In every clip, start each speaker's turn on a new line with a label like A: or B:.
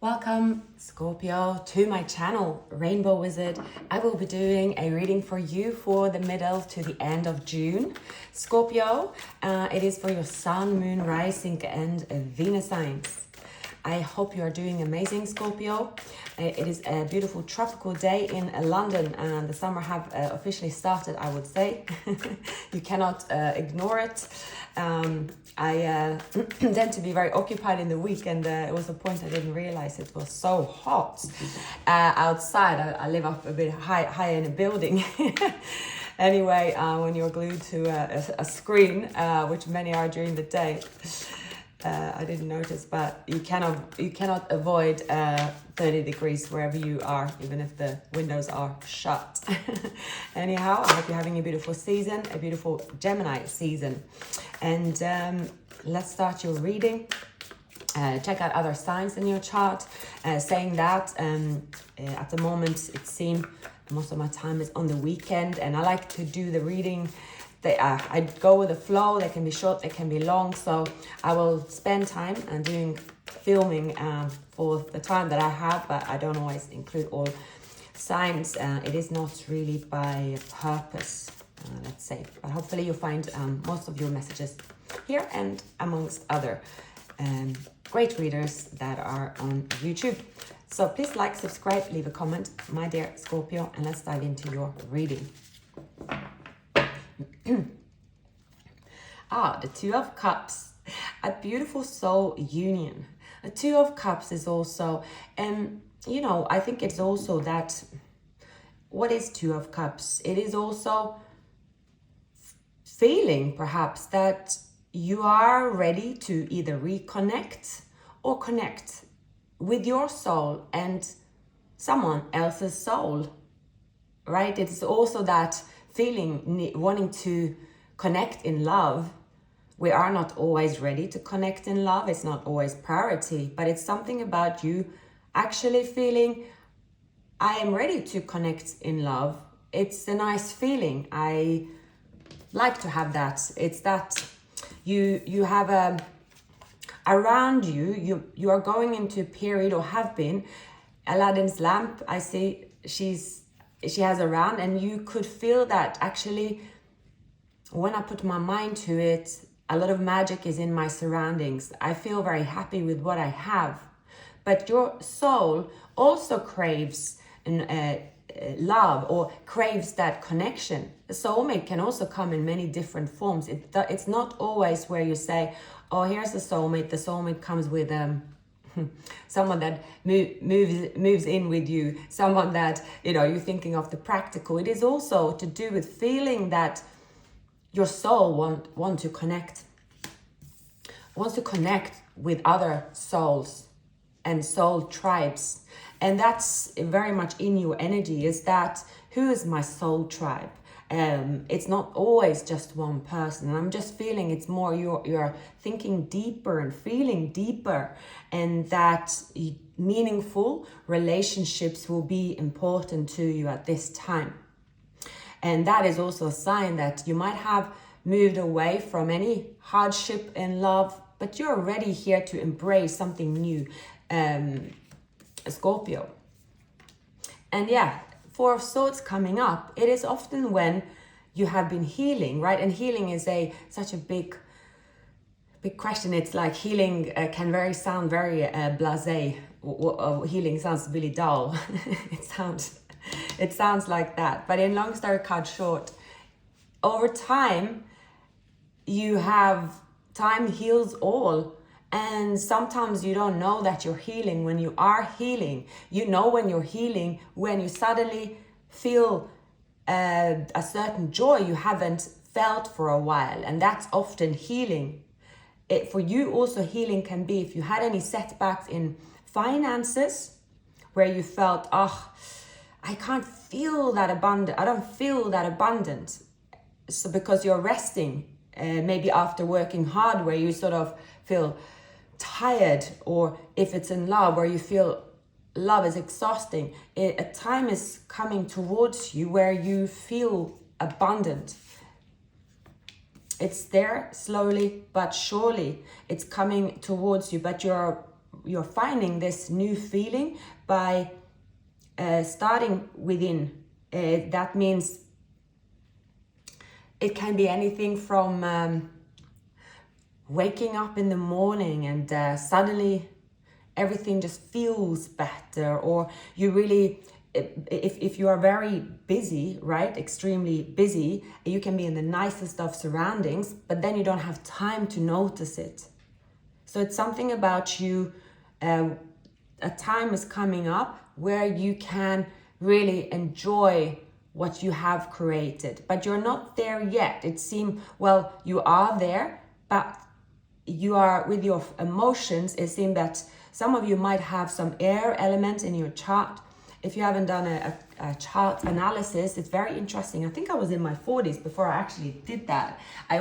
A: Welcome, Scorpio, to my channel, Rainbow Wizard. I will be doing a reading for you for the middle to the end of June. Scorpio, it is for your Sun, Moon, Rising, and Venus signs. I hope you are doing amazing, Scorpio. It is a beautiful tropical day in London, and the summer have officially started, I would say. You cannot ignore it. I tend to be very occupied in the week, and it was a point I didn't realize it was so hot outside. I live up a bit high in a building. Anyway, when you're glued to a screen, which many are during the day, I didn't notice, but you cannot avoid 30 degrees wherever you are, even if the windows are shut. Anyhow, I hope you're having a beautiful season, a beautiful Gemini season. And let's start your reading. Check out other signs in your chart. Saying that, at the moment, it seems most of my time is on the weekend, and I like to do the reading. I go with the flow. They can be short, they can be long. So I will spend time and doing filming for the time that I have, but I don't always include all signs. It is not really by purpose, let's say. But hopefully you'll find most of your messages here and amongst other great readers that are on YouTube. So please like, subscribe, leave a comment, my dear Scorpio, and let's dive into your reading. The Two of Cups, a beautiful soul union. The Two of Cups is also, I think it's also that, what is Two of Cups? It is also feeling perhaps that you are ready to either reconnect or connect with your soul and someone else's soul, right? It's also that feeling, wanting to connect in love. We are not always ready to connect in love. It's not always priority, but it's something about you actually feeling, I am ready to connect in love. It's a nice feeling. I like to have that. It's that you have around you are going into a period, or have been. Aladdin's lamp, I see she has around, and you could feel that actually when I put my mind to it, a lot of magic is in my surroundings. I feel very happy with what I have. But your soul also craves love, or craves that connection. The soulmate can also come in many different forms. It's not always where you say, oh, here's the soulmate. The soulmate comes with someone that moves in with you, someone that, you're thinking of the practical. It is also to do with feeling that your soul wants to connect with other souls and soul tribes. And that's very much in your energy, is that, who is my soul tribe? It's not always just one person. And I'm just feeling it's more you're thinking deeper and feeling deeper, and that meaningful relationships will be important to you at this time. And that is also a sign that you might have moved away from any hardship in love, but you're ready here to embrace something new, Scorpio. And yeah, Four of Swords coming up, it is often when you have been healing, right? And healing is such a big question. It's like healing can sound very blasé. Healing sounds really dull. It sounds like that. But in long story cut short, over time, time heals all. And sometimes you don't know that you're healing when you are healing. You know when you're healing when you suddenly feel a certain joy you haven't felt for a while. And that's often healing. For you also, healing can be if you had any setbacks in finances where you felt, I can't feel that abundant. I don't feel that abundant. So because you're resting, maybe after working hard, where you sort of feel tired, or if it's in love where you feel love is exhausting, a time is coming towards you where you feel abundant. It's there slowly but surely. It's coming towards you, but you're you're finding this new feeling by starting within. That means it can be anything from waking up in the morning and suddenly everything just feels better, or you really, if you are very busy, right, extremely busy, you can be in the nicest of surroundings, but then you don't have time to notice it. So it's something about you, a time is coming up where you can really enjoy what you have created, but you're not there yet. It seems, well, you are there, but you are with your emotions. It seems that some of you might have some air elements in your chart. If you haven't done a chart analysis, it's very interesting. I think I was in my 40s before I actually did that. I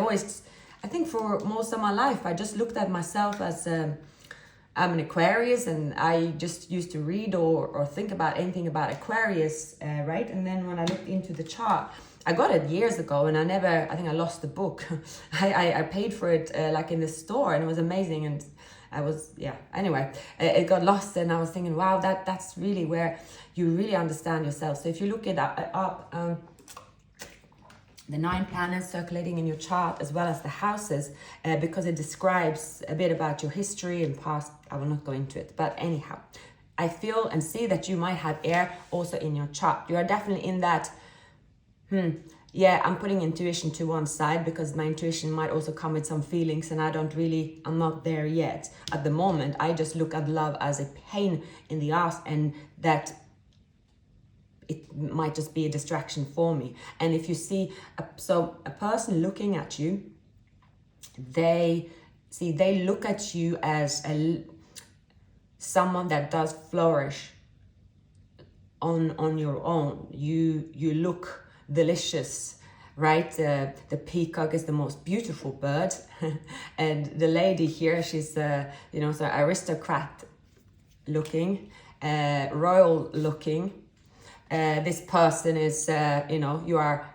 A: think for most of my life, I just looked at myself as I'm an Aquarius, and I just used to read or think about anything about Aquarius, right? And then when I looked into the chart, I got it years ago, and I think I lost the book. I paid for it like in the store, and it was amazing. And anyway, it got lost, and I was thinking, wow, that's really where you really understand yourself. So if you look it up, the 9 planets circulating in your chart, as well as the houses, because it describes a bit about your history and past. I will not go into it, but anyhow, I feel and see that you might have air also in your chart. You are definitely in that, I'm putting intuition to one side, because my intuition might also come with some feelings, and I'm not there yet. At the moment, I just look at love as a pain in the ass, and that it might just be a distraction for me. And if you see a person looking at you, they look at you as someone that does flourish on your own. You look delicious, right? The peacock is the most beautiful bird, and the lady here, she's so aristocrat looking, royal looking. This person is, you are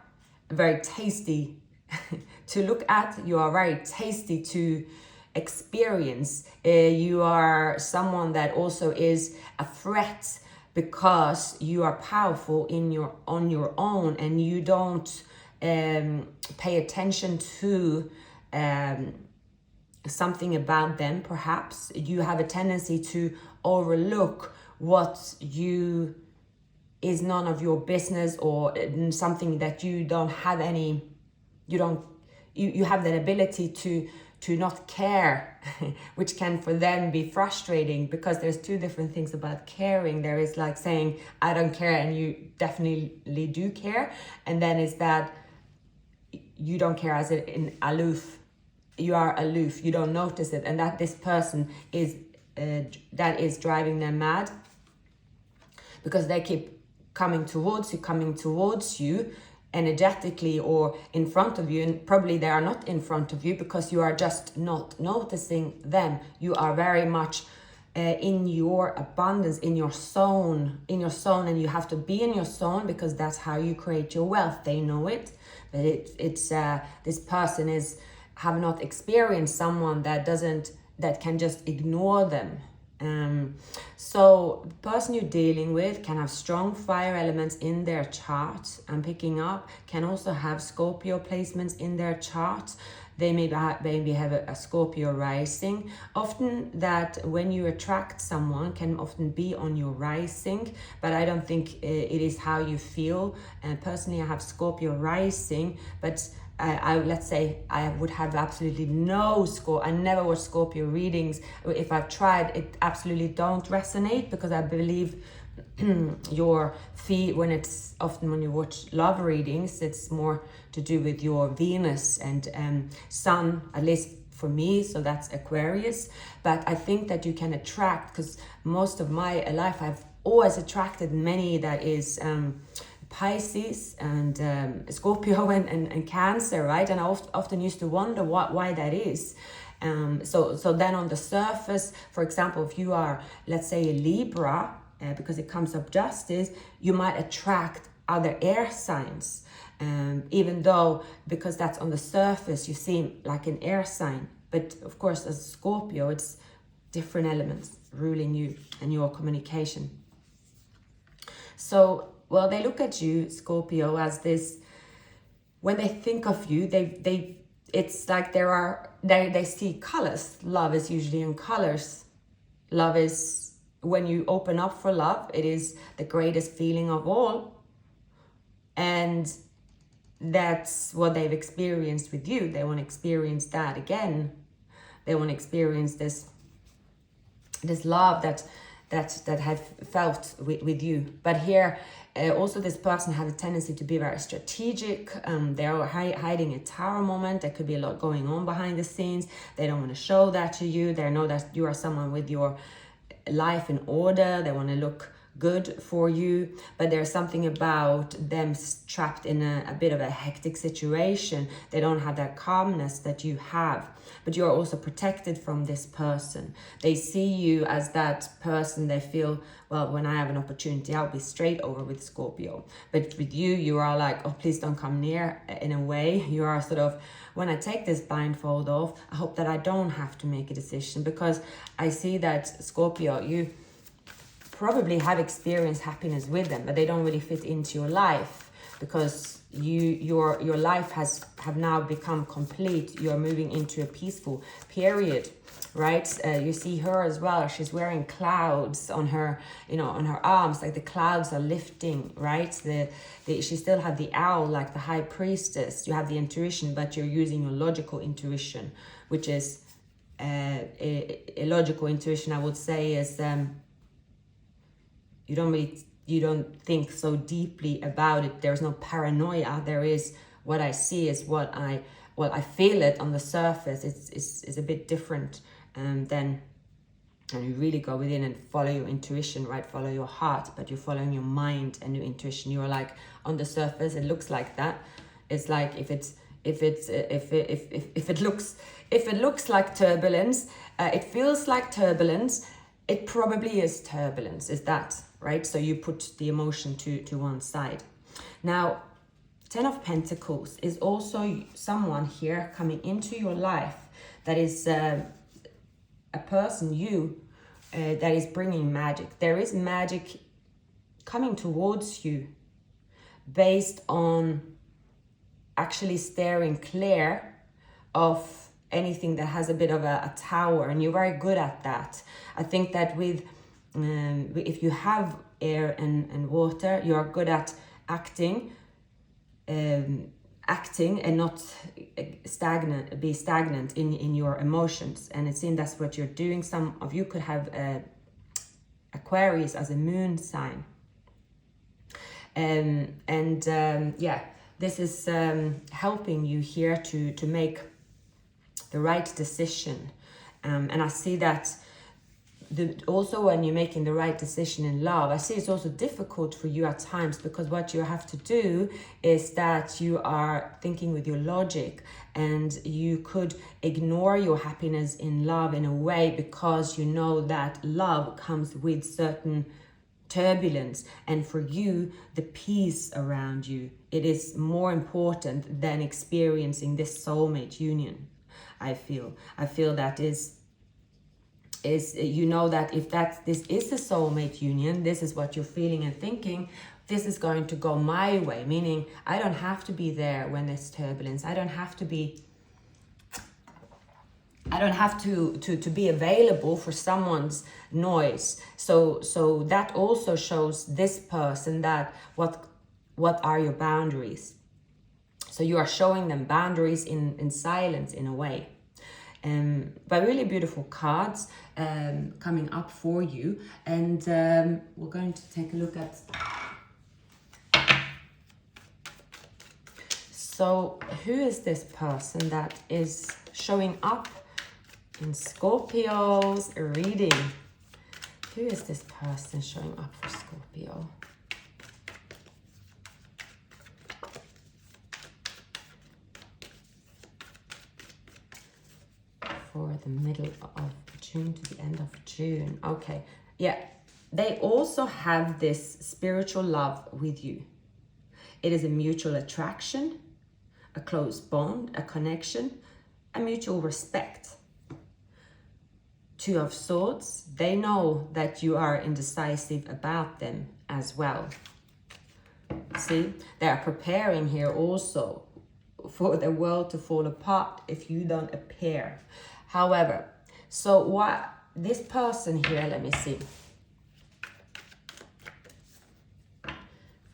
A: very tasty to look at. You are very tasty to experience. You are someone that also is a threat, because you are powerful on your own, and you don't pay attention to something about them. Perhaps you have a tendency to overlook what is none of your business, or something that you don't have any, you have that ability to not care, which can for them be frustrating, because there's two different things about caring. There is like saying, I don't care, and you definitely do care. And then is that you don't care as in aloof. You are aloof, you don't notice it. And that this person is, that is driving them mad, because they keep coming towards you energetically, or in front of you, and probably they are not in front of you because you are just not noticing them. You are very much in your abundance, in your zone, and you have to be in your zone, because that's how you create your wealth. They know it, but it's this person have not experienced someone that can just ignore them. So the person you're dealing with can have strong fire elements in their chart. I'm picking up, can also have Scorpio placements in their chart. They maybe have a Scorpio rising. Often that when you attract someone can often be on your rising, but I don't think it is how you feel. And personally, I have Scorpio rising, but let's say I would have absolutely no score. I never watch Scorpio readings. If I've tried, it absolutely don't resonate, because I believe your when you watch love readings, it's more to do with your Venus and Sun, at least for me, so that's Aquarius. But I think that you can attract, because most of my life I've always attracted many that is Pisces and Scorpio and Cancer, right? And I often used to wonder why that is. So then on the surface, for example, if you are, let's say, a Libra, because it comes up justice, you might attract other air signs, even though, because that's on the surface, you seem like an air sign. But of course, as a Scorpio, it's different elements. ruling you and your communication. So, well, they look at you, Scorpio, as this, when they think of you, it's like they see colors. Love is usually in colors. Love is, when you open up for love, it is the greatest feeling of all. And that's what they've experienced with you. They want to experience that again. They want to experience this love that had felt with you. But here, also this person had a tendency to be very strategic. They are hiding a tower moment. There could be a lot going on behind the scenes. They don't want to show that to you. They know that you are someone with your life in order. They want to look good for you, but there's something about them trapped in a bit of a hectic situation. They don't have that calmness that you have, but you're also protected from this person. They see you as that person. They feel, well, when I have an opportunity, I'll be straight over with Scorpio. But with you, you are like, oh, please don't come near. In a way, you are sort of, when I take this blindfold off, I hope that I don't have to make a decision, because I see that Scorpio, you probably have experienced happiness with them, but they don't really fit into your life, because your life have now become complete. You're moving into a peaceful period, right? You see her as well. She's wearing clouds on her, on her arms, like the clouds are lifting, right? She still had the owl, like the high priestess. You have the intuition, but you're using your logical intuition, which is a logical intuition, I would say, is you don't think so deeply about it. There's no paranoia. There is, what I see is I feel it on the surface. It's a bit different than, and you really go within and follow your intuition, right? Follow your heart, but you're following your mind and your intuition. You're like, on the surface, it looks like that. It's like if it looks like turbulence, it feels like turbulence. It probably is turbulence, is that, right? So you put the emotion to one side. Now, 10 of Pentacles is also someone here coming into your life that is a person, that is bringing magic. There is magic coming towards you based on actually steering clear of anything that has a bit of a tower, and you're very good at that. I think that with if you have air and water, you are good at acting and not be stagnant in your emotions. And it seems that's what you're doing. Some of you could have Aquarius as a moon sign, this is helping you here to make the right decision. And I see that also when you're making the right decision in love, I see it's also difficult for you at times, because what you have to do is that you are thinking with your logic, and you could ignore your happiness in love in a way, because you know that love comes with certain turbulence, and for you, the peace around you, it is more important than experiencing this soulmate union. I feel that is you know that if this is a soulmate union, this is what you're feeling and thinking. This is going to go my way, meaning I don't have to be there when there's turbulence. I don't have to be available for someone's noise. So that also shows this person that what are your boundaries. So you are showing them boundaries in silence, in a way. But really beautiful cards coming up for you. And we're going to take a look at... So who is this person that is showing up in Scorpio's reading? Who is this person showing up for Scorpio? For the middle of June to the end of June. Okay, yeah. They also have this spiritual love with you. It is a mutual attraction, a close bond, a connection, a mutual respect. Two of Swords, they know that you are indecisive about them as well. See, they are preparing here also for the world to fall apart if you don't appear. However, so what this person here, let me see.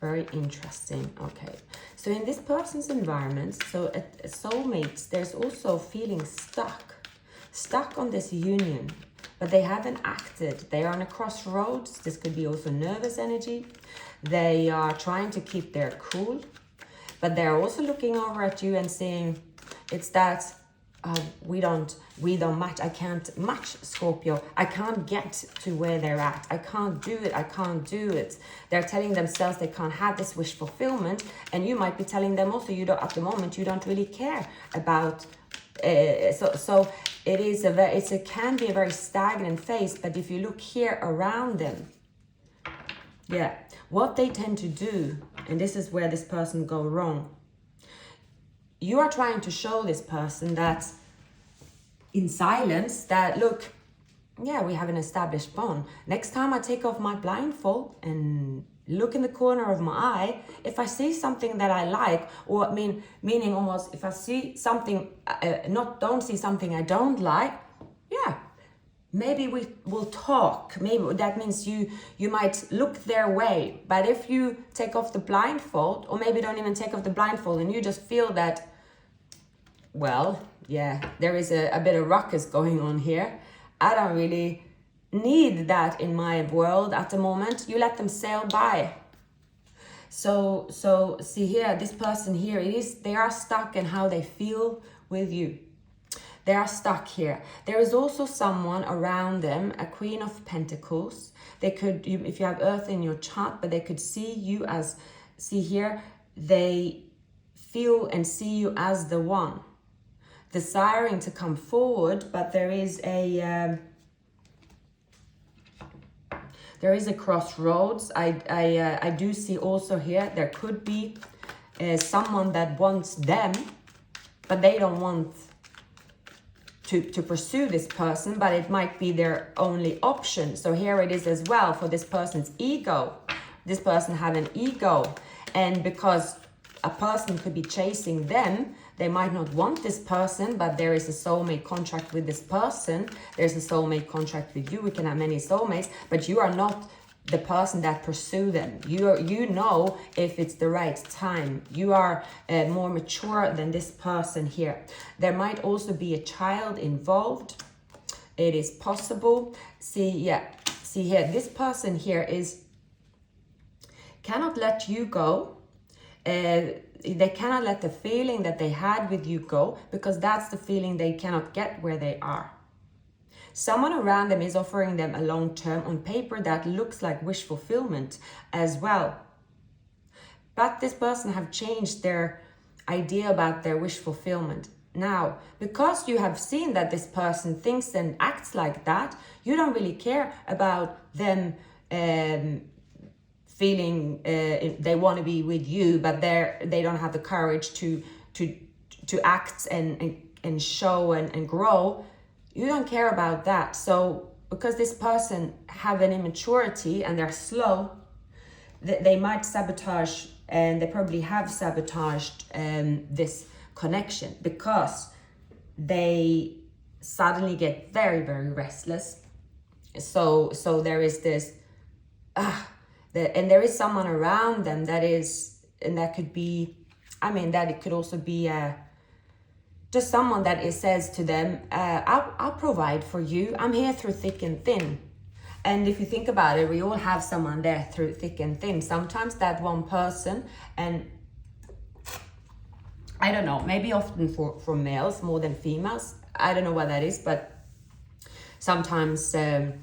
A: Very interesting. Okay, so in this person's environment, so at soulmates, there's also feeling stuck on this union, but they haven't acted. They are on a crossroads. This could be also nervous energy. They are trying to keep their cool, but they're also looking over at you and saying, it's that we don't match. I can't match Scorpio. I can't get to where they're at. I can't do it. I can't do it. They're telling themselves they can't have this wish fulfillment, and you might be telling them also, you don't, at the moment, you don't really care about. So it is it can be a very stagnant phase. But if you look here around them, yeah, what they tend to do, and this is where this person go wrong. You are trying to show this person that in silence that, look, yeah, we have an established bond. Next time I take off my blindfold and look in the corner of my eye, if I see something that I like, or meaning almost if I see something, don't see something I don't like, yeah, maybe we will talk. Maybe that means you might look their way. But if you take off the blindfold, or maybe don't even take off the blindfold, and you just feel that, well, yeah, there is a bit of ruckus going on here. I don't really need that in my world at the moment. You let them sail by. So see here, this person here, they are stuck in how they feel with you. They are stuck here. There is also someone around them, a Queen of Pentacles. They could, if you have Earth in your chart, but they could see you as, see here, they feel and see you as the one, desiring to come forward, but there is a crossroads. I do see also here, there could be someone that wants them, but they don't want to pursue this person, but it might be their only option. So here it is as well for this person's ego. This person have an ego, and because a person could be chasing them, they might not want this person, but there is a soulmate contract with this person. There's a soulmate contract with you. We can have many soulmates, but you are not the person that pursue them. You know if it's the right time. You are more mature than this person here. There might also be a child involved. It is possible. See here, this person here cannot let you go. They cannot let the feeling that they had with you go, because that's the feeling they cannot get where they are. Someone around them is offering them a long term on paper that looks like wish fulfillment as well. But this person have changed their idea about their wish fulfillment. Now, because you have seen that this person thinks and acts like that, you don't really care about them feeling they want to be with you, but they don't have the courage to act and show and grow. You don't care about that. So because this person have an immaturity and they're slow, they might sabotage, and they probably have sabotaged this connection, because they suddenly get very, very restless. So there is this and there is someone around them that is, and that could be, that it could also be just someone that says to them, I'll provide for you. I'm here through thick and thin. And if you think about it, we all have someone there through thick and thin. Sometimes that one person, and I don't know, maybe often for males more than females. I don't know what that is, but sometimes, and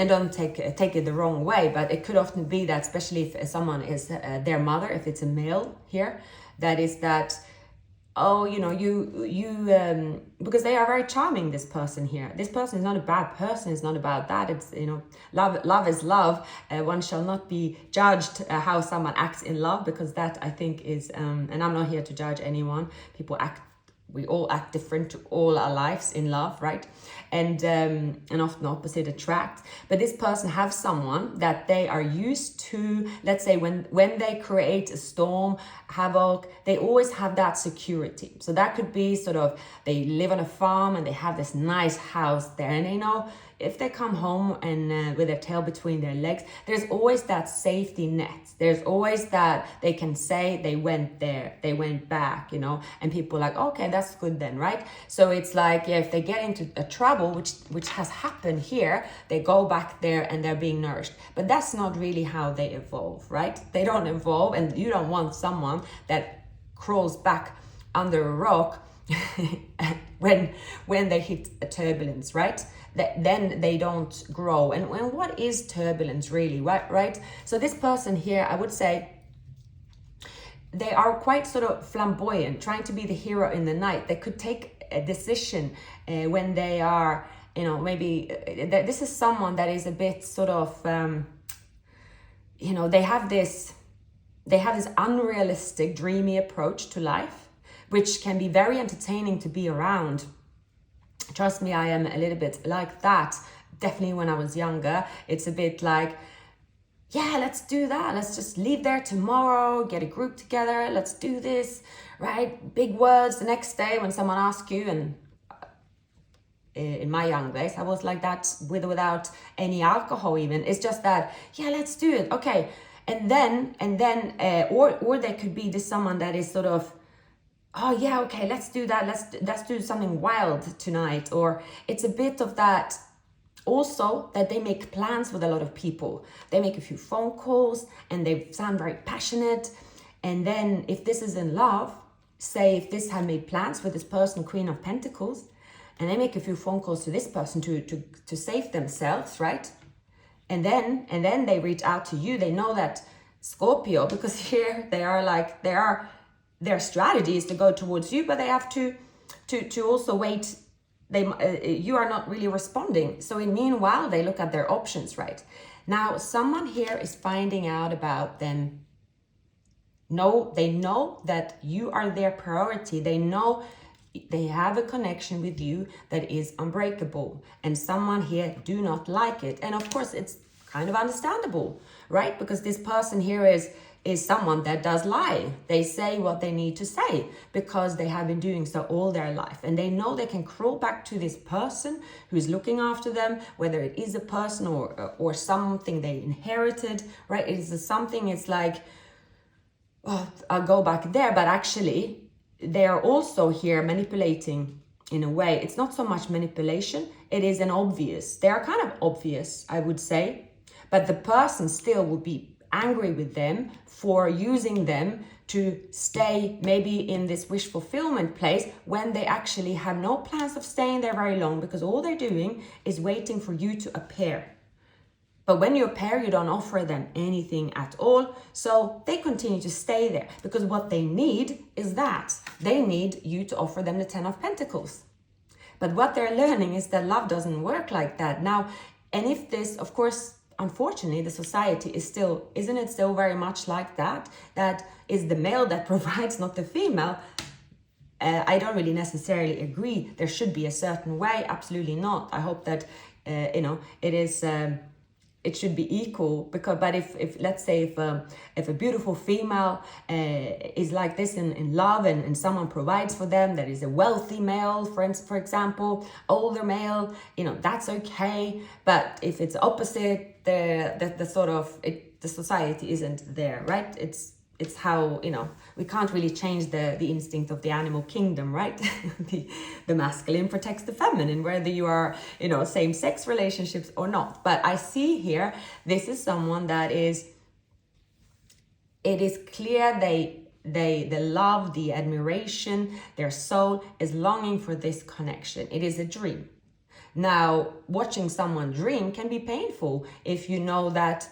A: don't take it the wrong way, but it could often be that, especially if someone is their mother, if it's a male here, that is that, because they are very charming, this person here. This person is not a bad person. It's not about that. It's, love is love. One shall not be judged how someone acts in love, because that, I think, is, and I'm not here to judge anyone. People act we all act different to all our lives in love, right? And often opposite attract. But this person have someone that they are used to. Let's say when they create a storm, havoc, they always have that security. So that could be sort of, they live on a farm and they have this nice house there, and they know if they come home and with their tail between their legs, there's always that safety net. There's always that they can say they went there, they went back, you know, and people are like, okay, that's good then, right? So it's like, yeah, if they get into a trouble, which has happened here, they go back there and they're being nourished. But that's not really how they evolve, right? They don't evolve, and you don't want someone that crawls back under a rock when they hit a turbulence, right? Then they don't grow. And what is turbulence really, right? So this person here, I would say, they are quite sort of flamboyant, trying to be the hero in the night. They could take a decision when they are, you know, maybe this is someone that is a bit sort of, you know, they have this unrealistic, dreamy approach to life, which can be very entertaining to be around. Trust me, I am a little bit like that. Definitely when I was younger, it's a bit like, yeah, let's do that. Let's just leave there tomorrow, get a group together. Let's do this, right? Big words the next day when someone asks you. And in my young days, I was like that without any alcohol even. It's just that, yeah, let's do it. Okay. And then, or they could be this someone that is sort of, oh yeah, okay, let's do that. Let's do something wild tonight. Or it's a bit of that also, that they make plans with a lot of people. They make a few phone calls and they sound very passionate. And then if this is in love, say if this had made plans with this person, Queen of Pentacles, and they make a few phone calls to this person to save themselves, right? And then they reach out to you. They know that Scorpio, because here they are like, their strategy is to go towards you, but they have to also wait. You are not really responding. So in meanwhile, they look at their options, right? Now, someone here is finding out about them. No, they know that you are their priority. They know they have a connection with you that is unbreakable. And someone here do not like it. And of course, it's kind of understandable, right? Because this person here is someone that does lie. They say what they need to say because they have been doing so all their life. And they know they can crawl back to this person who's looking after them, whether it is a person or something they inherited, right? It is something, it's like, oh, I'll go back there. But actually, they are also here manipulating in a way. It's not so much manipulation. It is an obvious. They are kind of obvious, I would say. But the person still will be angry with them for using them to stay maybe in this wish fulfillment place when they actually have no plans of staying there very long, because all they're doing is waiting for you to appear. But when you appear, you don't offer them anything at all. So they continue to stay there because what they need is that. They need you to offer them the 10 of Pentacles. But what they're learning is that love doesn't work like that. Now, and if this, of course, unfortunately, the society is still, isn't it still very much like that? That is the male that provides, not the female. I don't really necessarily agree. There should be a certain way. Absolutely not. I hope that, it is, it should be equal. Because, but if let's say if a beautiful female is like this in love and someone provides for them, that is a wealthy male, for example, older male, that's okay. But if it's opposite, the sort of the society isn't there, right? It's how, we can't really change the instinct of the animal kingdom, right? the masculine protects the feminine, whether you are, same-sex relationships or not. But I see here, this is someone that it is clear the love, the admiration, their soul is longing for this connection. It is a dream. Now, watching someone dream can be painful if you know that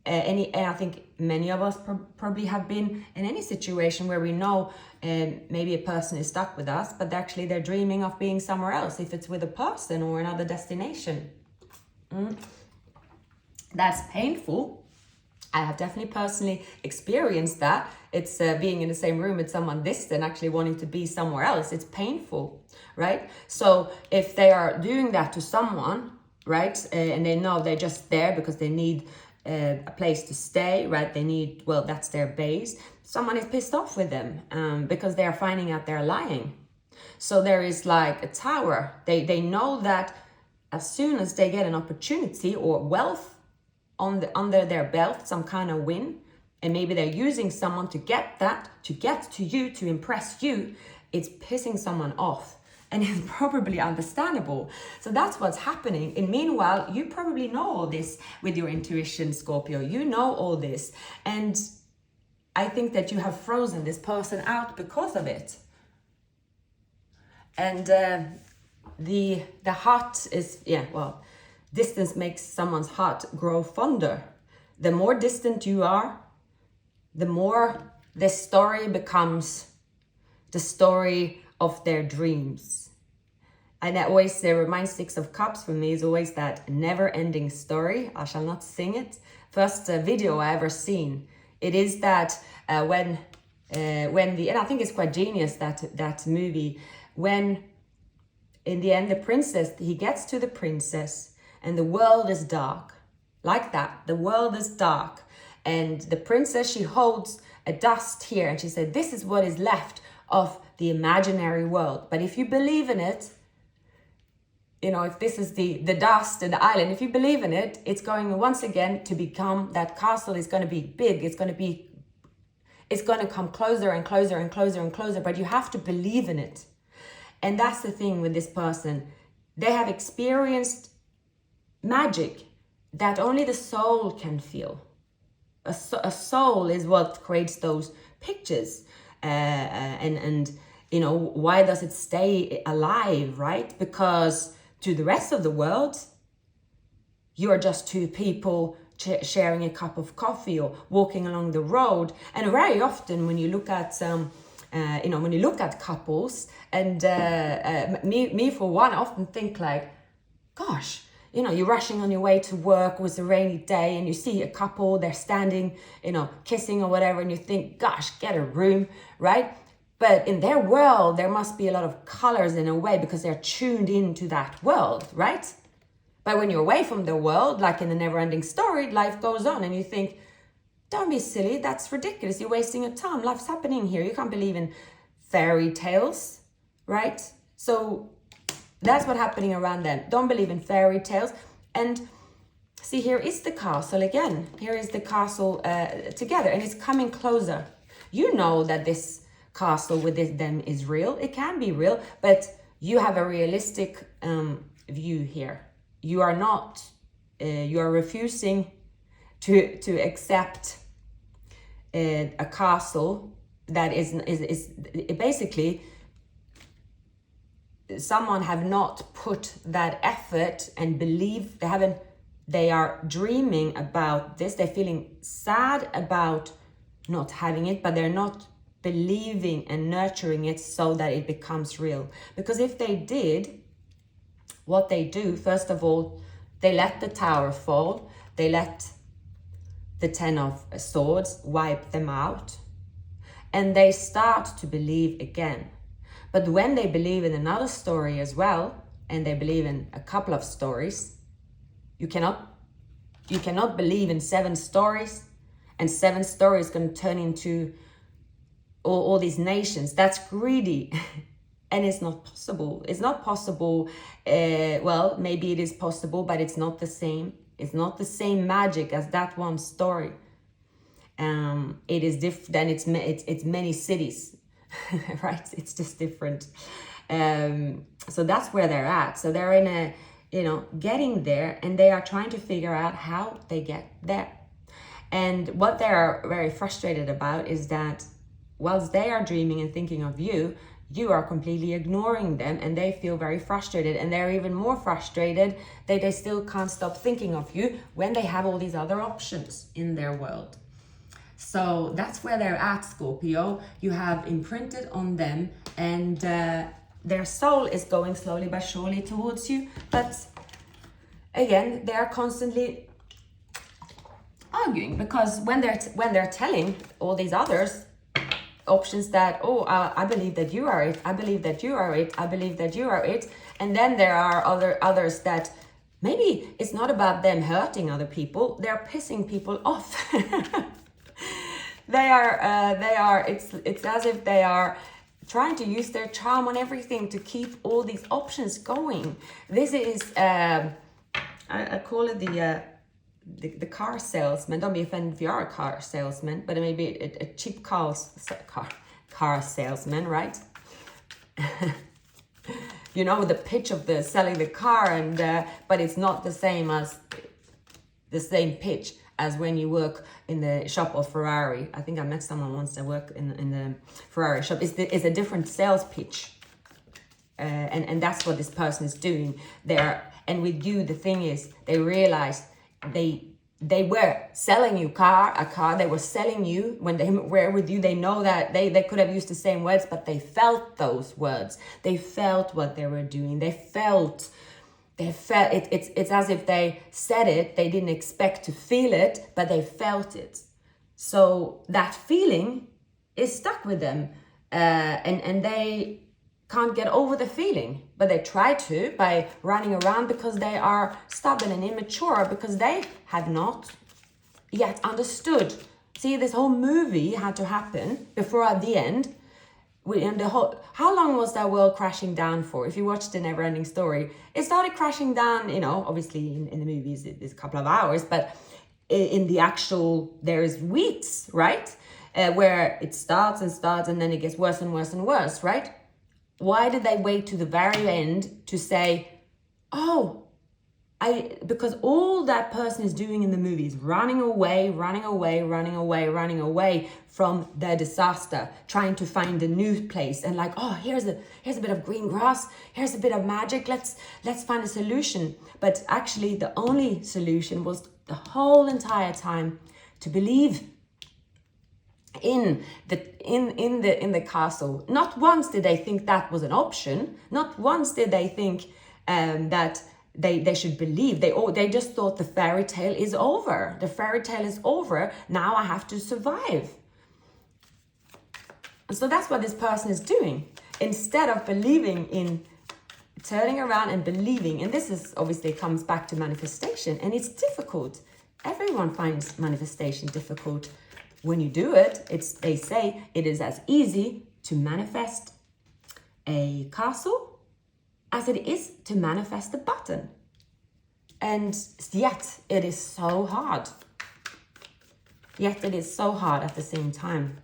A: and I think many of us probably have been in any situation where we know maybe a person is stuck with us, but actually they're dreaming of being somewhere else, if it's with a person or another destination. That's painful. I have definitely personally experienced that. It's being in the same room with someone distant, actually wanting to be somewhere else. It's painful, right? So if they are doing that to someone, right, and they know they're just there because they need a place to stay, right? They need, well, that's their base. Someone is pissed off with them because they are finding out they're lying. So there is like a tower. They know that as soon as they get an opportunity or wealth under their belt, some kind of win, and maybe they're using someone to get that, to get to you, to impress you, it's pissing someone off. And it's probably understandable. So that's what's happening. And meanwhile, you probably know all this with your intuition, Scorpio. You know all this. And I think that you have frozen this person out because of it. And the heart is, yeah, well, distance makes someone's heart grow fonder. The more distant you are, the more this story becomes the story of their dreams. And that always reminds Six of Cups for me is always that never-ending story. I shall not sing it. First video I ever seen. It is that when the, and I think it's quite genius, that movie, when in the end the princess, he gets to the princess, and the world is dark. Like that, the world is dark. And the princess, she holds a dust here, and she said, this is what is left of the imaginary world. But if you believe in it, you know, if this is the dust and the island, if you believe in it, it's going once again to become, that castle is going to be big. It's going to come closer and closer and closer and closer, but you have to believe in it. And that's the thing with this person. They have experienced magic that only the soul can feel. A soul is what creates those pictures. And you know, why does it stay alive, right? Because to the rest of the world, you're just two people sharing a cup of coffee or walking along the road. And very often when you look at you know, when you look at couples, and me for one, I often think like, gosh, you know, you're rushing on your way to work, it was a rainy day, and you see a couple, they're standing, you know, kissing or whatever, and you think, gosh, get a room, right? But in their world, there must be a lot of colors in a way because they're tuned into that world, right? But when you're away from the world, like in a never-ending story, life goes on, and you think, don't be silly, that's ridiculous, you're wasting your time, life's happening here, you can't believe in fairy tales, right? So that's what's happening around them. Don't believe in fairy tales. And see, here is the castle again. Here is the castle together, and it's coming closer. You know that this castle with them is real. It can be real, but you have a realistic view here. You are not, you are refusing to accept a castle that is basically, someone have not put that effort and believe, they are dreaming about this, they're feeling sad about not having it, but they're not believing and nurturing it so that it becomes real. Because if they did, what they do, first of all, they let the tower fall, they let the 10 of Swords wipe them out, and they start to believe again. But when they believe in another story as well, and they believe in a couple of stories, you cannot believe in 7 stories, and 7 stories going to turn into all these nations. That's greedy. And it's not possible. It's not possible. Well, maybe it is possible, but it's not the same. It's not the same magic as that one story. It is different. Then it's many cities, right? It's just different. So that's where they're at. So they're in a, you know, getting there, and they are trying to figure out how they get there. And what they are very frustrated about is that whilst they are dreaming and thinking of you, you are completely ignoring them, and they feel very frustrated, and they're even more frustrated that they still can't stop thinking of you when they have all these other options in their world. So that's where they're at, Scorpio. You have imprinted on them, and their soul is going slowly but surely towards you. But again, they are constantly, arguing, because when they're telling all these others options that, oh, I believe that you are it, I believe that you are it, I believe that you are it, and then there are others that maybe it's not about them hurting other people, they're pissing people off. they are it's as if they are trying to use their charm on everything to keep all these options going. This is I call it the car salesman. Don't be offended if you are a car salesman, but maybe a cheap car salesman, right? You know, the pitch of the selling the car, and but it's not the same pitch as when you work in the shop of Ferrari. I think I met someone once that worked in the Ferrari shop. It's a different sales pitch, and that's what this person is doing there. And with you, the thing is, they realized they were selling you a car. They were selling you when they were with you. They know that they could have used the same words, but they felt those words. They felt what they were doing. They felt it. It's as if they said it. They didn't expect to feel it, but they felt it. So that feeling is stuck with them, and they can't get over the feeling, but they try to by running around because they are stubborn and immature, because they have not yet understood. See, this whole movie had to happen before at the end. How long was that world crashing down for? If you watched the Never-Ending Story, it started crashing down, you know, obviously in the movies it's a couple of hours, but in the actual, there's weeks, right? Where it starts and then it gets worse and worse and worse, right? Why did they wait to the very end to say, oh, because all that person is doing in the movie is running away from their disaster, trying to find a new place, and like, oh, here's a bit of green grass, here's a bit of magic, let's find a solution. But actually the only solution was the whole entire time to believe in the castle. Not once did they think that was an option. Not once did they think that they should believe. They just thought the fairy tale is over. The fairy tale is over. Now I have to survive. And so that's what this person is doing. Instead of believing in turning around and believing, and this is obviously comes back to manifestation, and it's difficult. Everyone finds manifestation difficult. When you do it, they say it is as easy to manifest a castle as it is to manifest a button. And yet it is so hard. Yet it is so hard at the same time.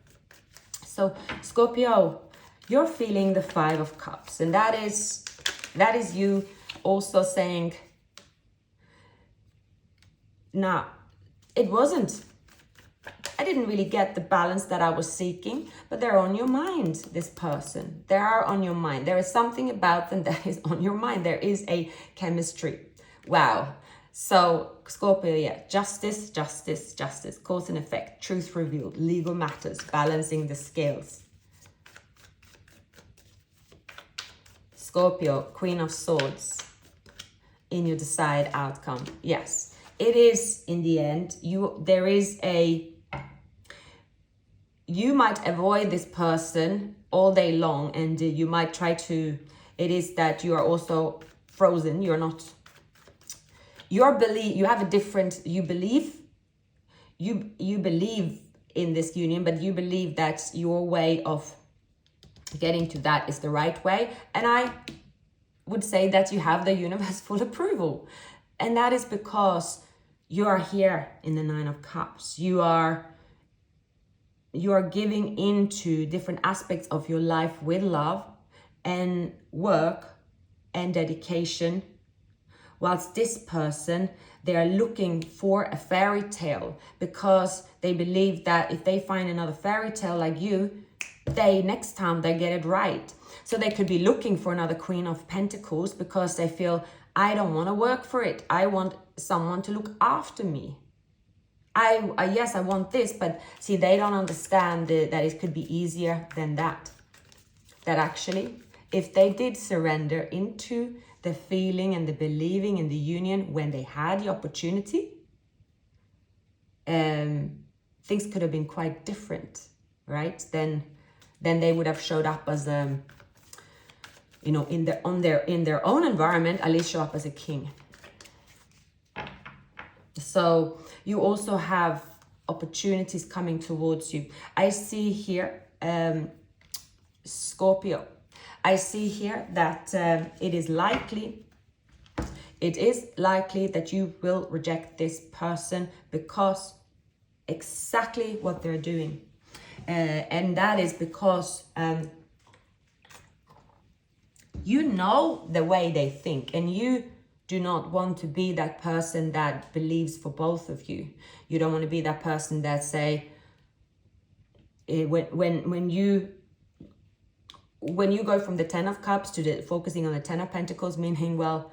A: So Scorpio, you're feeling the 5 of Cups, and that is you also saying, nah, I didn't really get the balance that I was seeking, but they're on your mind, this person. They are on your mind. There is something about them that is on your mind. There is a chemistry. Wow. So Scorpio, yeah, justice, cause and effect, truth revealed, legal matters, balancing the scales. Scorpio, Queen of Swords, in your desired outcome. Yes, it is in the end. You might avoid this person all day long, and you might try to, it is that you are also frozen. You're not, you believe in this union, but you believe that your way of getting to that is the right way. And I would say that you have the universe full approval. And that is because you are here in the 9 of Cups. You are giving into different aspects of your life with love and work and dedication. Whilst this person, they are looking for a fairy tale because they believe that if they find another fairy tale like you, next time they get it right. So they could be looking for another Queen of Pentacles because they feel, I don't want to work for it. I want someone to look after me. Yes, I want this, but see, they don't understand that it could be easier than that. That actually, if they did surrender into the feeling and the believing in the union when they had the opportunity, things could have been quite different, right? Then they would have showed up as you know, in their own environment, at least show up as a king. So you also have opportunities coming towards you. I see here, Scorpio, I see here that it is likely that you will reject this person because exactly what they're doing. And that is because you know the way they think, and you do not want to be that person that believes for both of you. You don't want to be that person that say, when you go from the Ten of Cups to focusing on the Ten of Pentacles, meaning, well,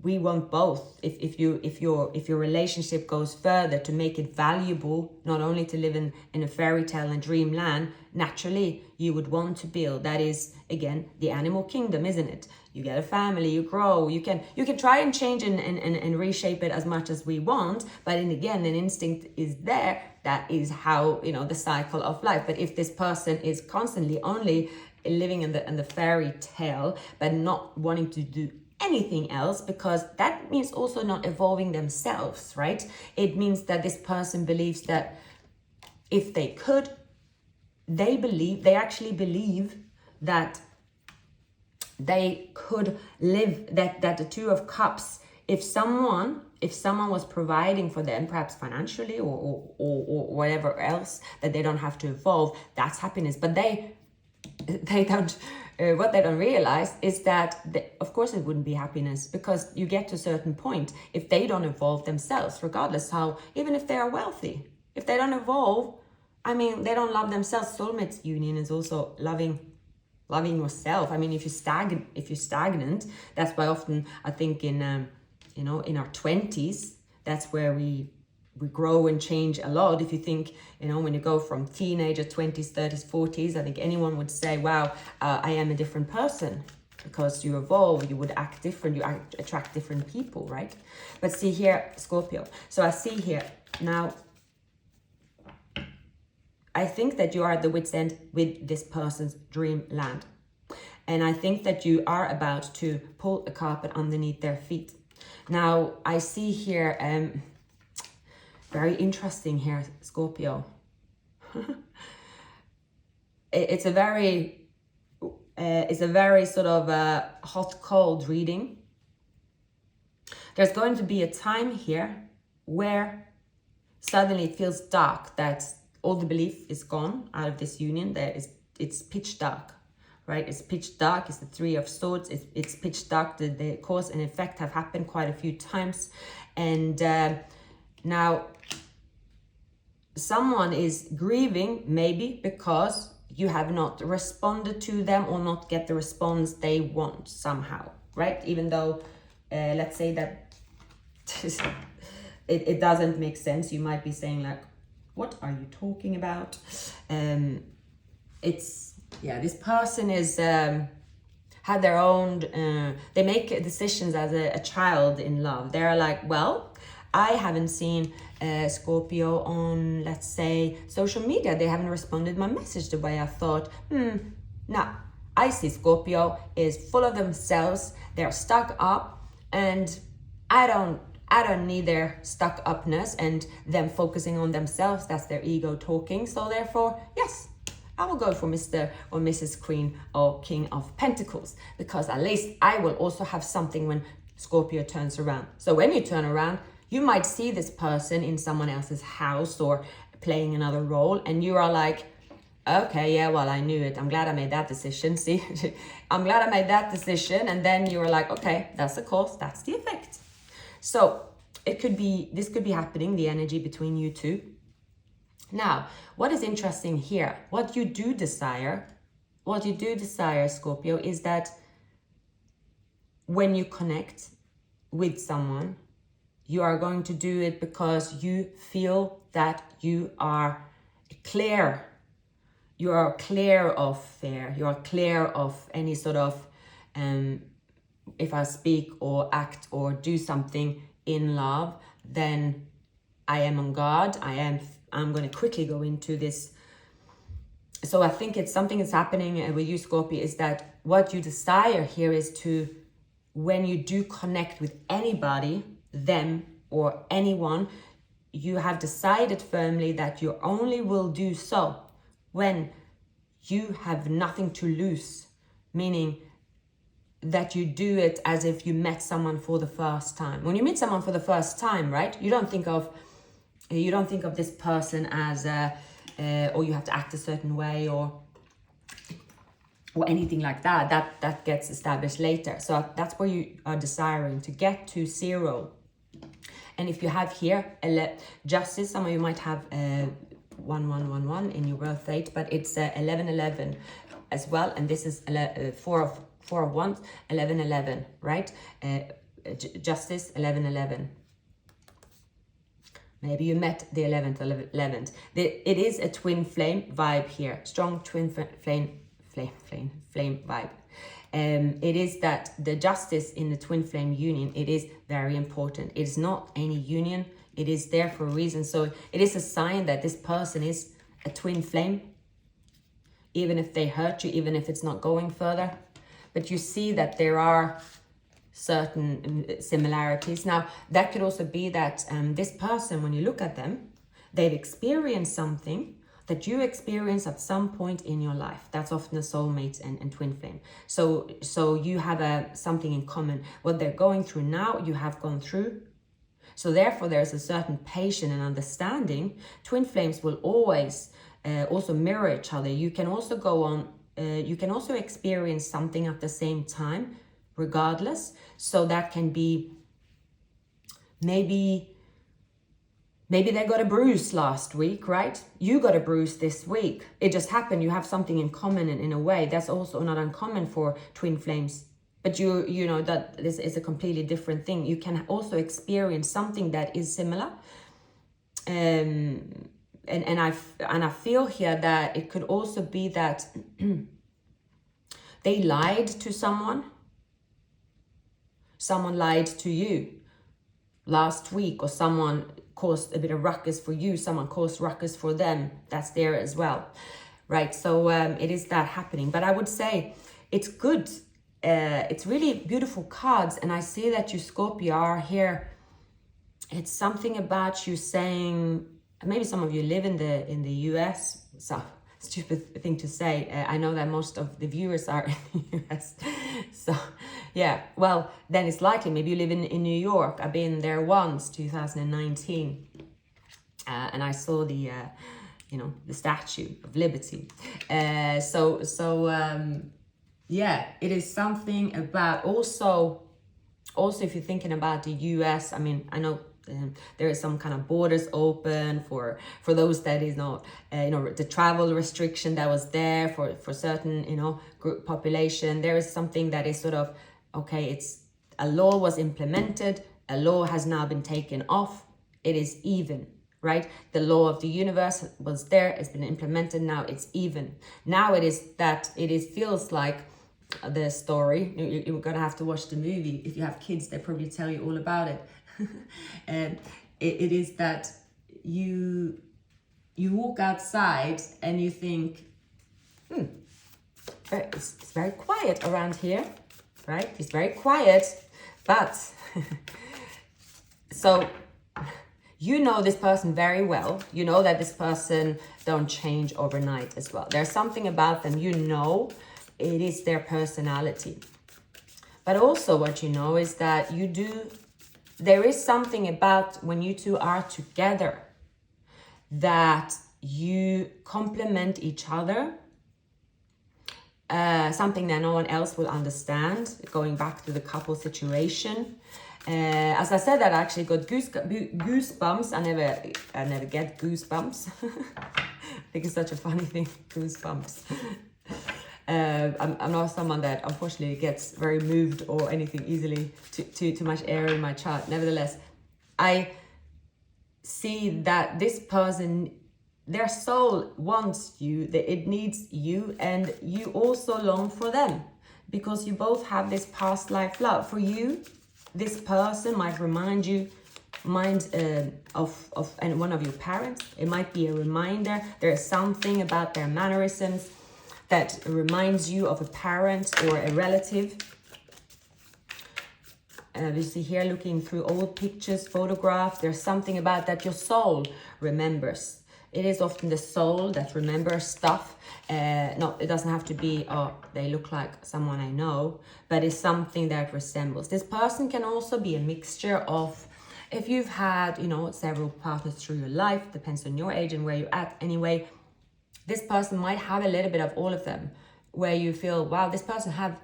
A: we want both. If your relationship goes further to make it valuable, not only to live in a fairy tale and dreamland, naturally you would want to build. That is, again, the animal kingdom, isn't it? You get a family, you grow, you can try and change and reshape it as much as we want, but again, an instinct is there. That is how, you know, the cycle of life. But if this person is constantly only living in the fairy tale, but not wanting to do anything else, because that means also not evolving themselves, right? It means that this person believes that if they could, they actually believe that they could live, that the Two of Cups, if someone was providing for them, perhaps financially or whatever else, that they don't have to evolve, that's happiness. But they don't, what they don't realize is that of course it wouldn't be happiness, because you get to a certain point, if they don't evolve themselves, regardless how, even if they are wealthy, if they don't evolve, I mean, they don't love themselves. Soulmates union is also loving yourself. I mean, if you're stagnant, that's why often I think in you know, in our 20s, that's where we grow and change a lot. If you think, you know, when you go from teenager, 20s, 30s, 40s, I think anyone would say, wow, I am a different person, because you evolve, you would act different, you attract different people, right? But see here, Scorpio. So I see here now, I think that you are at the wit's end with this person's dreamland. And I think that you are about to pull a carpet underneath their feet. Now, I see here, very interesting here, Scorpio. It's a very sort of hot, cold reading. There's going to be a time here where suddenly it feels dark, that all the belief is gone out of this union. It's pitch dark, right? It's pitch dark. It's the Three of Swords. It's pitch dark. The cause and effect have happened quite a few times, and now someone is grieving, maybe because you have not responded to them or not get the response they want somehow, right? Even though, let's say that it doesn't make sense. You might be saying like, what are you talking about? This person is had their own, they make decisions as a child in love. They're like, well, I haven't seen Scorpio on, let's say, social media. They haven't responded my message the way I thought. No, I see Scorpio is full of themselves. They're stuck up, and I don't need their stuck upness and them focusing on themselves. That's their ego talking. So therefore, yes, I will go for Mr. or Mrs. Queen or King of Pentacles, because at least I will also have something when Scorpio turns around. So when you turn around, you might see this person in someone else's house or playing another role, and you are like, okay, yeah, well, I knew it. I'm glad I made that decision. See, I'm glad I made that decision. And then you are like, okay, that's the cause, that's the effect. So this could be happening, the energy between you two. Now, what is interesting here, what you do desire, Scorpio, is that when you connect with someone, you are going to do it because you feel that you are clear. You are clear of fear. You are clear of any sort of, if I speak or act or do something in love, then I am on guard. I'm going to quickly go into this. So I think it's something that's happening with you, Scorpio, is that what you desire here is to, when you do connect with anybody, them or anyone, you have decided firmly that you only will do so when you have nothing to lose, meaning that you do it as if you met someone for the first time. When you meet someone for the first time, right, you don't think of this person as or you have to act a certain way or anything like that. That gets established later. So that's where you are desiring to get to 0. And if you have here justice, some of you might have 1111 in your birth date, but it's 1111 as well, and this is 4 of wands, 1111, right? Justice, 1111. Maybe you met the 11th. It is a twin flame vibe here, strong twin flame vibe. It is that the justice in the twin flame union, it is very important. It is not any union. It is there for a reason. So it is a sign that this person is a twin flame, even if they hurt you, even if it's not going further. But you see that there are certain similarities. Now, that could also be that this person, when you look at them, they've experienced something that you experience at some point in your life. That's often a soulmate and twin flame. So you have something in common. What they're going through now, you have gone through. So therefore, there's a certain patience and understanding. Twin flames will always also mirror each other. You can also go on, you can also experience something at the same time, regardless. So that can be maybe they got a bruise last week, right? You got a bruise this week. It just happened. You have something in common in a way. That's also not uncommon for twin flames. But you know that this is a completely different thing. You can also experience something that is similar. And I feel here that it could also be that they lied to someone. Someone lied to you last week, or someone caused a bit of ruckus for you, someone caused ruckus for them. That's there as well, right? So it is that happening. But I would say it's good. It's really beautiful cards, and I see that you, Scorpio, are here. It's something about you saying, maybe some of you live in the US, so stupid thing to say. I know that most of the viewers are in the US, so yeah, well, then it's likely maybe you live in New York. I've been there once, 2019, and I saw the the Statue of Liberty. Yeah, it is something about also if you're thinking about the US. I mean, I know there is some kind of borders open for those that is not the travel restriction that was there for certain group population. There is something that is sort of okay. It's a law was implemented, a law has now been taken off. It is even, right? The law of the universe was there, it's been implemented, now it's even. Now it is that feels like the story. You're gonna have to watch the movie. If you have kids, they probably tell you all about it. And it is that you walk outside and you think, it's very quiet around here, right? It's very quiet, but so you know this person very well. You know that this person don't change overnight as well. There's something about them, it is their personality. But also what you know is that there is something about when you two are together that you complement each other. Something that no one else will understand, going back to the couple situation. As I said, that I actually got goosebumps. I never get goosebumps. I think it's such a funny thing, goosebumps. I'm not someone that unfortunately gets very moved or anything easily, too much air in my chart. Nevertheless, I see that this person, their soul wants you, that it needs you, and you also long for them because you both have this past life love. For you, this person might remind you mind of and one of your parents. It might be a reminder. There's something about their mannerisms that reminds you of a parent or a relative. We see here, looking through old pictures, photographs, there's something about that your soul remembers. It is often the soul that remembers stuff. No, it doesn't have to be, oh, they look like someone I know, but it's something that resembles. This person can also be a mixture of, if you've had, you know, several partners through your life, depends on your age and where you're at anyway, this person might have a little bit of all of them, where you feel, wow, this person have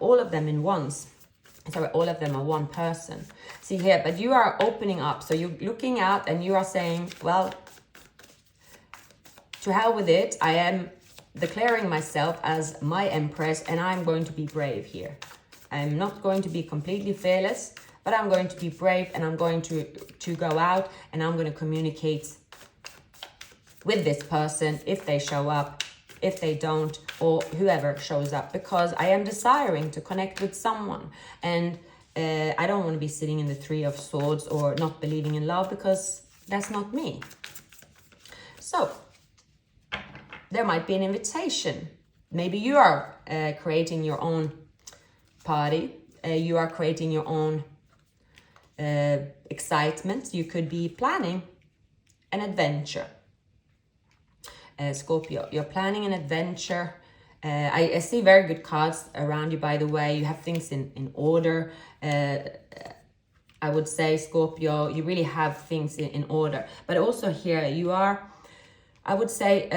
A: all of them in once. Sorry, all of them are one person. See here, but you are opening up. So you're looking out and you are saying, well, to hell with it. I am declaring myself as my empress and I'm going to be brave here. I'm not going to be completely fearless, but I'm going to be brave and I'm going to go out and I'm going to communicate with this person if they show up, if they don't, or whoever shows up, because I am desiring to connect with someone. And I don't want to be sitting in the Three of Swords or not believing in love, because that's not me. So there might be an invitation. Maybe you are creating your own party. You are creating your own excitement. You could be planning an adventure. Scorpio, you're planning an adventure. I see very good cards around you, by the way. You have things in order. I would say, Scorpio, you really have things in order. But also here, you are, I would say,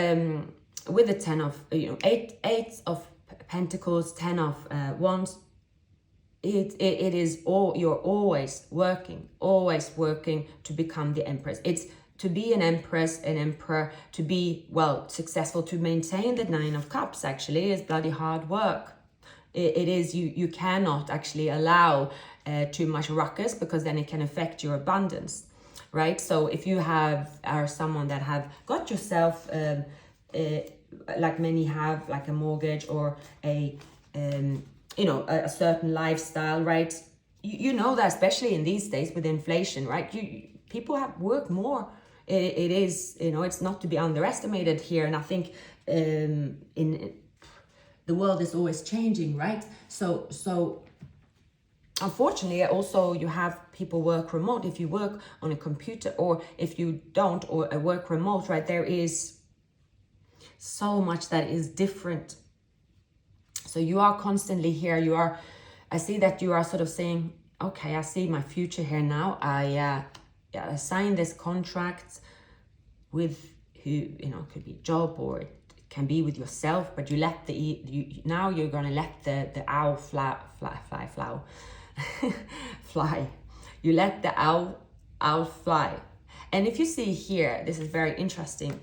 A: with the 10 of, eight of Pentacles, 10 of Wands, it is all, you're always working to become the Empress. It's to be an empress, an emperor, to be, well, successful, to maintain the 9 of Cups, actually, is bloody hard work. It is, you cannot actually allow too much ruckus, because then it can affect your abundance, right? So if you are someone that have got yourself, like many have, like a mortgage or a certain lifestyle, right? You know that, especially in these days with inflation, right? People have worked more. It is, it's not to be underestimated here. And I think in the world is always changing, right? So unfortunately, also you have people work remote. If you work on a computer, or if you don't, or work remote, right? There is so much that is different. So you are constantly here. I see that you are sort of saying, okay, I see my future here now. I sign this contract with who, could be a job, or it can be with yourself, but you let now you're going to let the owl fly. You let the owl fly. And if you see here, this is very interesting,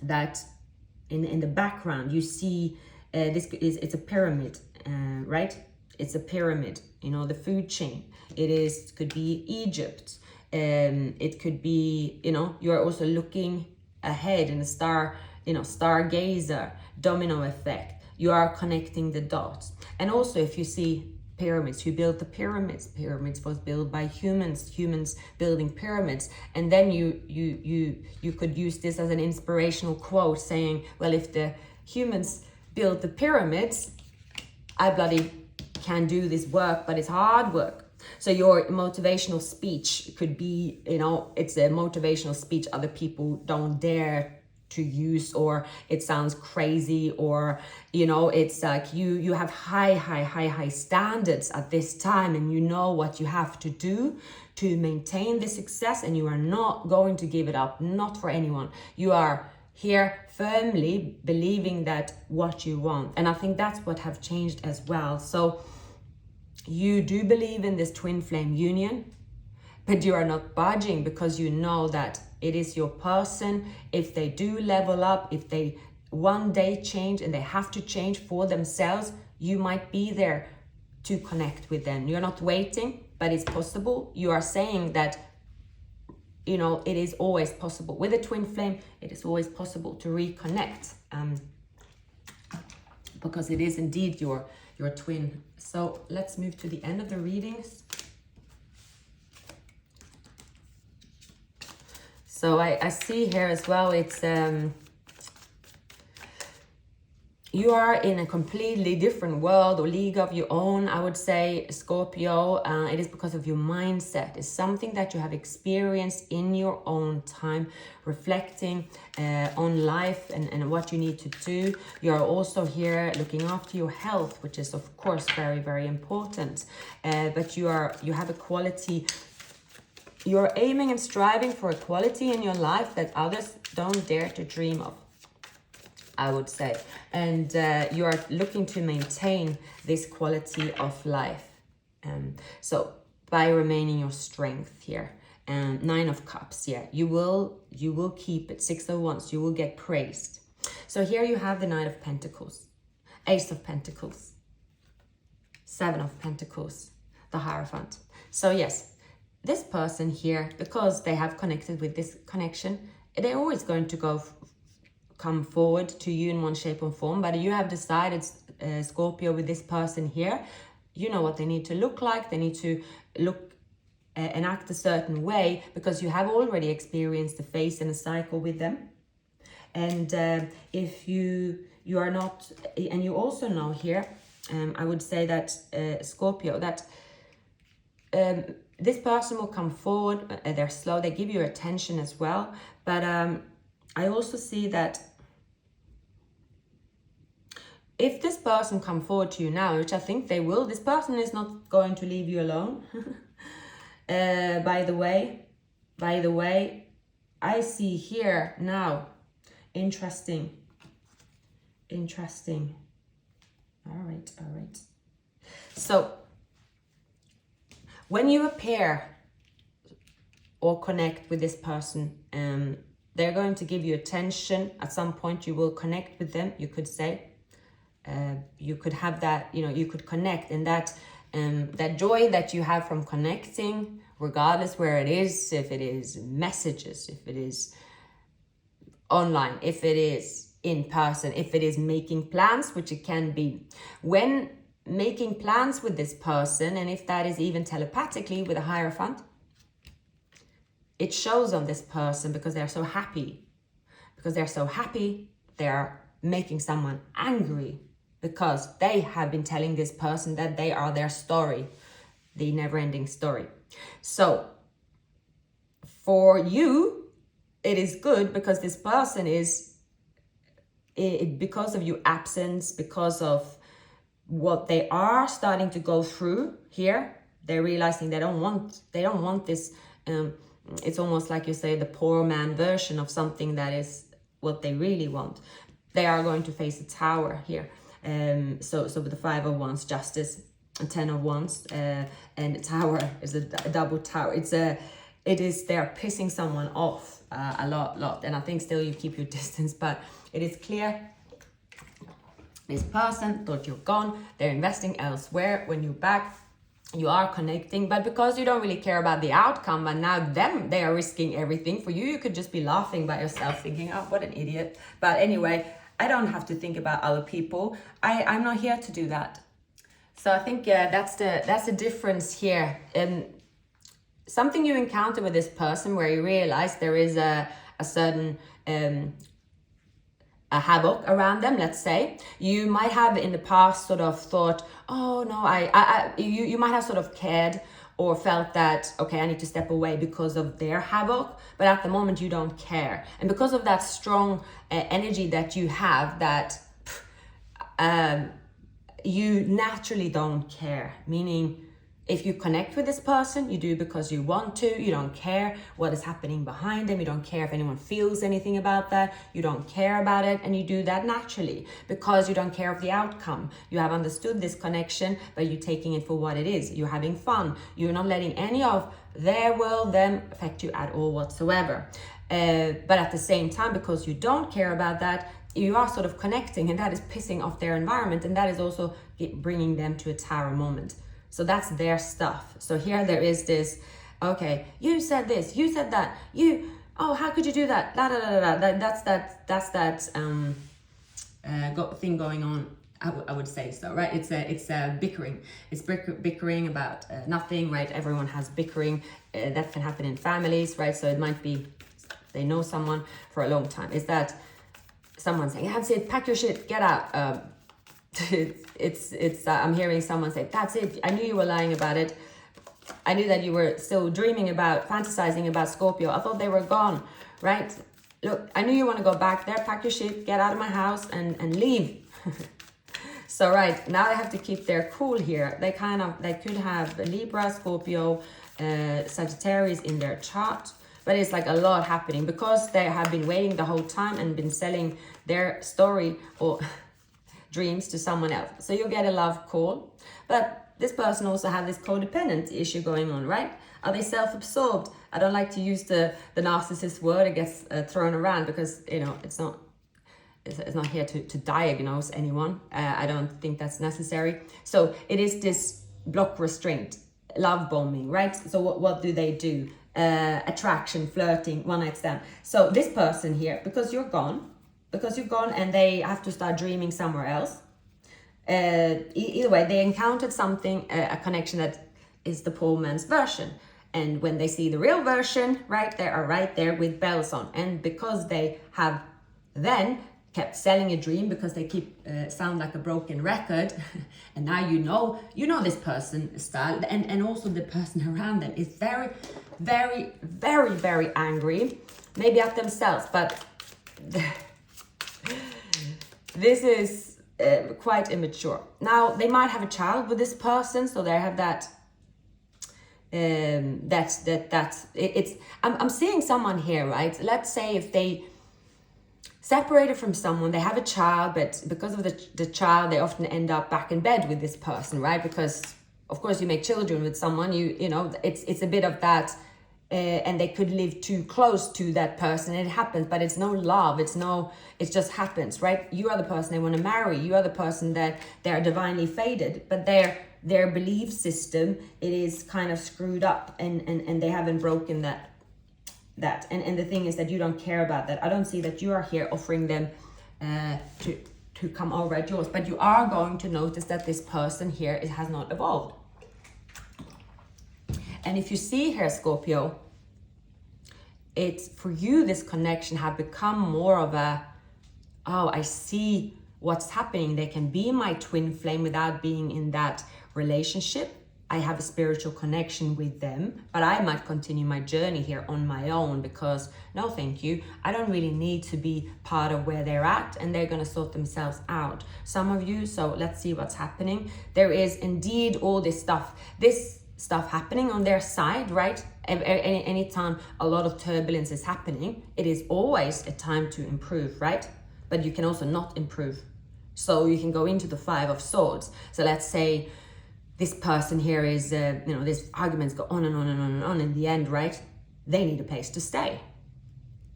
A: that in the background you see it's a pyramid, right? It's a pyramid, the food chain. Could be Egypt. It could be, you're also looking ahead in the stargazer, domino effect. You are connecting the dots. And also, if you see pyramids, who built the pyramids? Pyramids was built by humans building pyramids. And then you could use this as an inspirational quote, saying, well, if the humans build the pyramids, I bloody can do this work, but it's hard work. So your motivational speech could be, it's a motivational speech other people don't dare to use, or it sounds crazy, or, it's like you have high standards at this time, and you know what you have to do to maintain the success, and you are not going to give it up, not for anyone. You are here firmly believing that what you want. And I think that's what have changed as well. So you do believe in this twin flame union, but you are not budging, because you know that it is your person. If they do level up, if they one day change, and they have to change for themselves, you might be there to connect with them. You're not waiting, but it's possible. You are saying that, it is always possible. With a twin flame, it is always possible to reconnect, because it is indeed your your twin. So let's move to the end of the readings. So I see here as well, it's you are in a completely different world or league of your own, I would say, Scorpio. It is because of your mindset. It's something that you have experienced in your own time, reflecting on life and what you need to do. You're also here looking after your health, which is of course very, very important. But you have a quality. You're aiming and striving for a quality in your life that others don't dare to dream of, I would say. And you are looking to maintain this quality of life. So by remaining your strength here. 9 of Cups, yeah. You will keep it. 6 of Wands, you will get praised. So here you have the Knight of Pentacles, Ace of Pentacles, 7 of Pentacles, the Hierophant. So yes, this person here, because they have connected with this connection, they're always going to come forward to you in one shape or form. But you have decided, Scorpio, with this person here, you know what they need to look like. They need to look and act a certain way, because you have already experienced the phase and the cycle with them. And if you are not, and you also know here, I would say that Scorpio, that this person will come forward. They're slow, they give you attention as well. But I also see that if this person come forward to you now, which I think they will, this person is not going to leave you alone. By the way, I see here now, interesting. All right. So when you appear or connect with this person, they're going to give you attention. At some point you will connect with them, you could say. You could have that, you could connect, and that joy that you have from connecting, regardless where it is, if it is messages, if it is online, if it is in person, if it is making plans, which it can be. When making plans with this person, and if that is even telepathically with a Hierophant, it shows on this person, because they're so happy. They're making someone angry, because they have been telling this person that they are their story, the never-ending story. So for you, it is good, because this person is, because of your absence, because of what they are starting to go through here, they're realizing they don't want this. It's almost like you say the poor man version of something that is what they really want. They are going to face a Tower here. So with the 5 of Wands, Justice, and 10 of Wands, and Tower is a double Tower. They're pissing someone off a lot, and I think still you keep your distance, but it is clear this person thought you're gone. They're investing elsewhere. When you're back, you are connecting, but because you don't really care about the outcome, but now they are risking everything for you. You could just be laughing by yourself, thinking, oh, what an idiot. But anyway, I don't have to think about other people. I'm not here to do that. So I think that's the difference here. Something you encounter with this person where you realize there is a certain a havoc around them, let's say. You might have in the past sort of thought, oh no, you might have sort of cared or felt that, okay, I need to step away because of their havoc, but at the moment you don't care. And because of that strong energy that you have, that you naturally don't care, meaning if you connect with this person, you do because you want to. You don't care what is happening behind them. You don't care if anyone feels anything about that. You don't care about it, and you do that naturally because you don't care of the outcome. You have understood this connection, but you're taking it for what it is. You're having fun. You're not letting any of their world, them, affect you at all whatsoever. But at the same time, because you don't care about that, you are sort of connecting, and that is pissing off their environment, and that is also bringing them to a Tower moment. So that's their stuff. So here there is this, okay, you said this, you said that, oh, how could you do that? That's that thing going on I would say so, right? It's bickering. It's bickering about nothing, right? Everyone has bickering. That can happen in families, right? So it might be they know someone for a long time. Is that someone saying, "That's it, pack your shit, get out." I'm hearing someone say, "That's it. I knew you were lying about it. I knew that you were still dreaming about, fantasizing about Scorpio. I thought they were gone, right? Look, I knew you want to go back there, pack your shit, get out of my house and leave." So, right, now they have to keep their cool here. They could have Libra, Scorpio, Sagittarius in their chart. But it's like a lot happening because they have been waiting the whole time and been selling their story or dreams to someone else. So you get a love call. But this person also have this codependent issue going on, right? Are they self-absorbed? I don't like to use the narcissist word. It gets thrown around because, you know, it's not here to diagnose anyone. I don't think that's necessary. So it is this block restraint, love bombing, right? So what do they do? Attraction, flirting, one night stand. So this person here, because you're gone and they have to start dreaming somewhere else. Either way, they encountered something, a connection that is the poor man's version. And when they see the real version, right, they are right there with bells on. And because they have then kept selling a dream, because they keep sound like a broken record, and now you know this person style, and also the person around them is very, very, very, very angry, maybe at themselves, but this is quite immature. Now they might have a child with this person, so they have that. I'm seeing someone here, right? Let's say if they separated from someone, they have a child, but because of the child, they often end up back in bed with this person, right? Because of course you make children with someone, you know, it's a bit of that, and they could live too close to that person. It happens, but it's no love. It just happens, right? You are the person they want to marry. You are the person that they are divinely fated, but their belief system, it is kind of screwed up, and they haven't broken that. And the thing is that you don't care about that. I don't see that you are here offering them to come over at yours, but you are going to notice that this person here, it has not evolved. And if you see here, Scorpio, it's for you, this connection have become more of a, oh, I see what's happening. They can be my twin flame without being in that relationship. I have a spiritual connection with them, but I might continue my journey here on my own because no, thank you. I don't really need to be part of where they're at, and they're going to sort themselves out. Some of you, so let's see what's happening. There is indeed all this stuff happening on their side, right? Anytime a lot of turbulence is happening, it is always a time to improve, right? But you can also not improve. So you can go into the Five of Swords. So let's say this person here is, these arguments go on and on and on and on. In the end, right? They need a place to stay.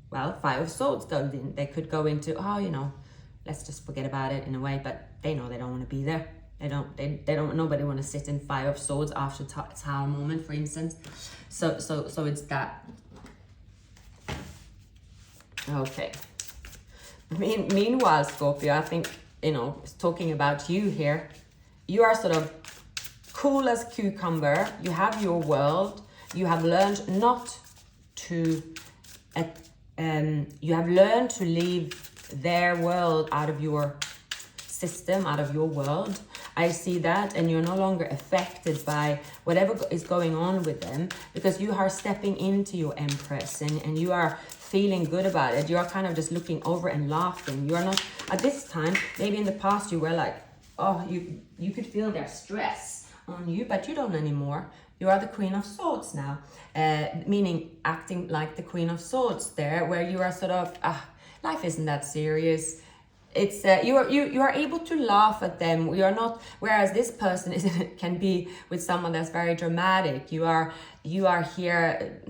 A: Well, Five of Swords goes in. They could go into, let's just forget about it in a way, but they know they don't want to be there. Nobody want to sit in Five of Swords after Tower moment, for instance. So it's that. Okay. Meanwhile, Scorpio, I think, talking about you here, you are sort of cool as cucumber. You have your world. You have learned not to, you have learned to leave their world out of your system, out of your world. I see that, and you're no longer affected by whatever is going on with them because you are stepping into your Empress and you are feeling good about it. You are kind of just looking over and laughing. You are not, at this time, maybe in the past you were like, oh, you could feel their stress on you, but you don't anymore. You are the Queen of Swords now, meaning acting like the Queen of Swords there, where you are sort of, life isn't that serious. It's you are able to laugh at them. You are not, whereas this person can be with someone that's very dramatic. You are here.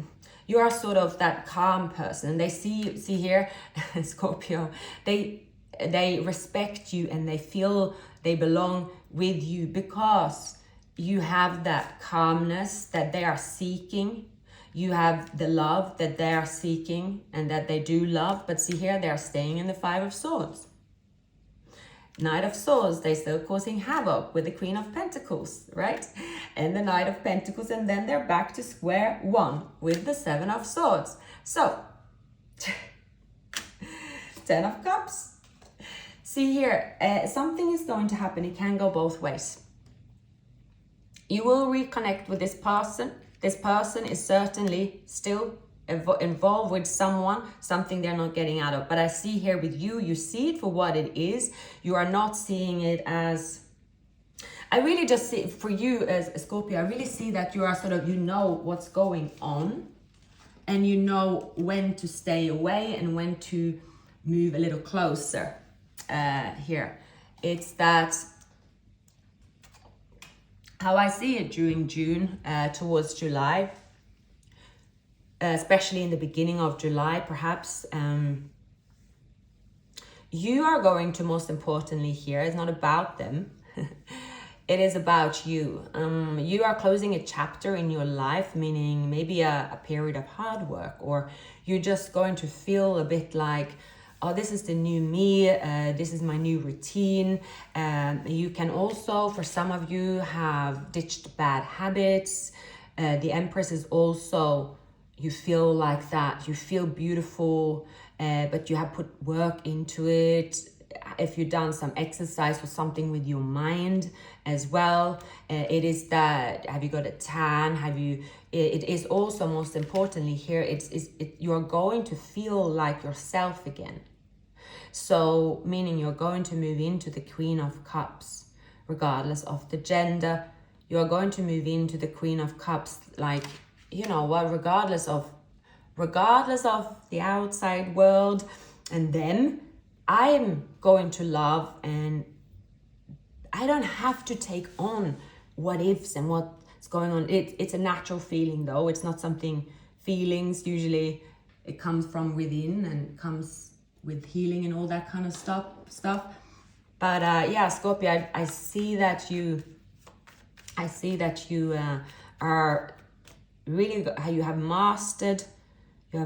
A: You are sort of that calm person. They see here, Scorpio. They respect you and they feel they belong with you because you have that calmness that they are seeking. You have the love that they are seeking and that they do love. But see here, they are staying in the Five of Swords. Knight of Swords, they're still causing havoc with the Queen of Pentacles, right? And the Knight of Pentacles, and then they're back to square one with the Seven of Swords. So, Ten of Cups. See here, something is going to happen. It can go both ways. You will reconnect with this person. This person is certainly still involved with someone, something they're not getting out of. But I see here with you, you see it for what it is. You are not seeing it as, I really just see for you as a Scorpio, I really see that you are sort of, you know what's going on, and you know when to stay away and when to move a little closer. Here, it's that how I see it during June towards July, especially in the beginning of July, perhaps, you are going to, most importantly here, it's not about them. It is about you. You are closing a chapter in your life, meaning maybe a period of hard work, or you're just going to feel a bit like, oh, this is the new me, this is my new routine. You can also, for some of you, have ditched bad habits. The Empress is also, you feel like that, you feel beautiful, but you have put work into it. If you've done some exercise or something with your mind as well, it is that, have you got a tan? Have you, it is also, most importantly here, you're going to feel like yourself again. So, meaning you're going to move into the Queen of Cups, regardless of the gender. You're going to move into the Queen of Cups, like, you know what, regardless of the outside world and them, I'm going to love, and I don't have to take on what ifs and what's going on. It's a natural feeling though. It's not something, feelings, usually it comes from within and comes with healing and all that kind of stuff. But yeah, Scorpio, I see that you are really, you have mastered your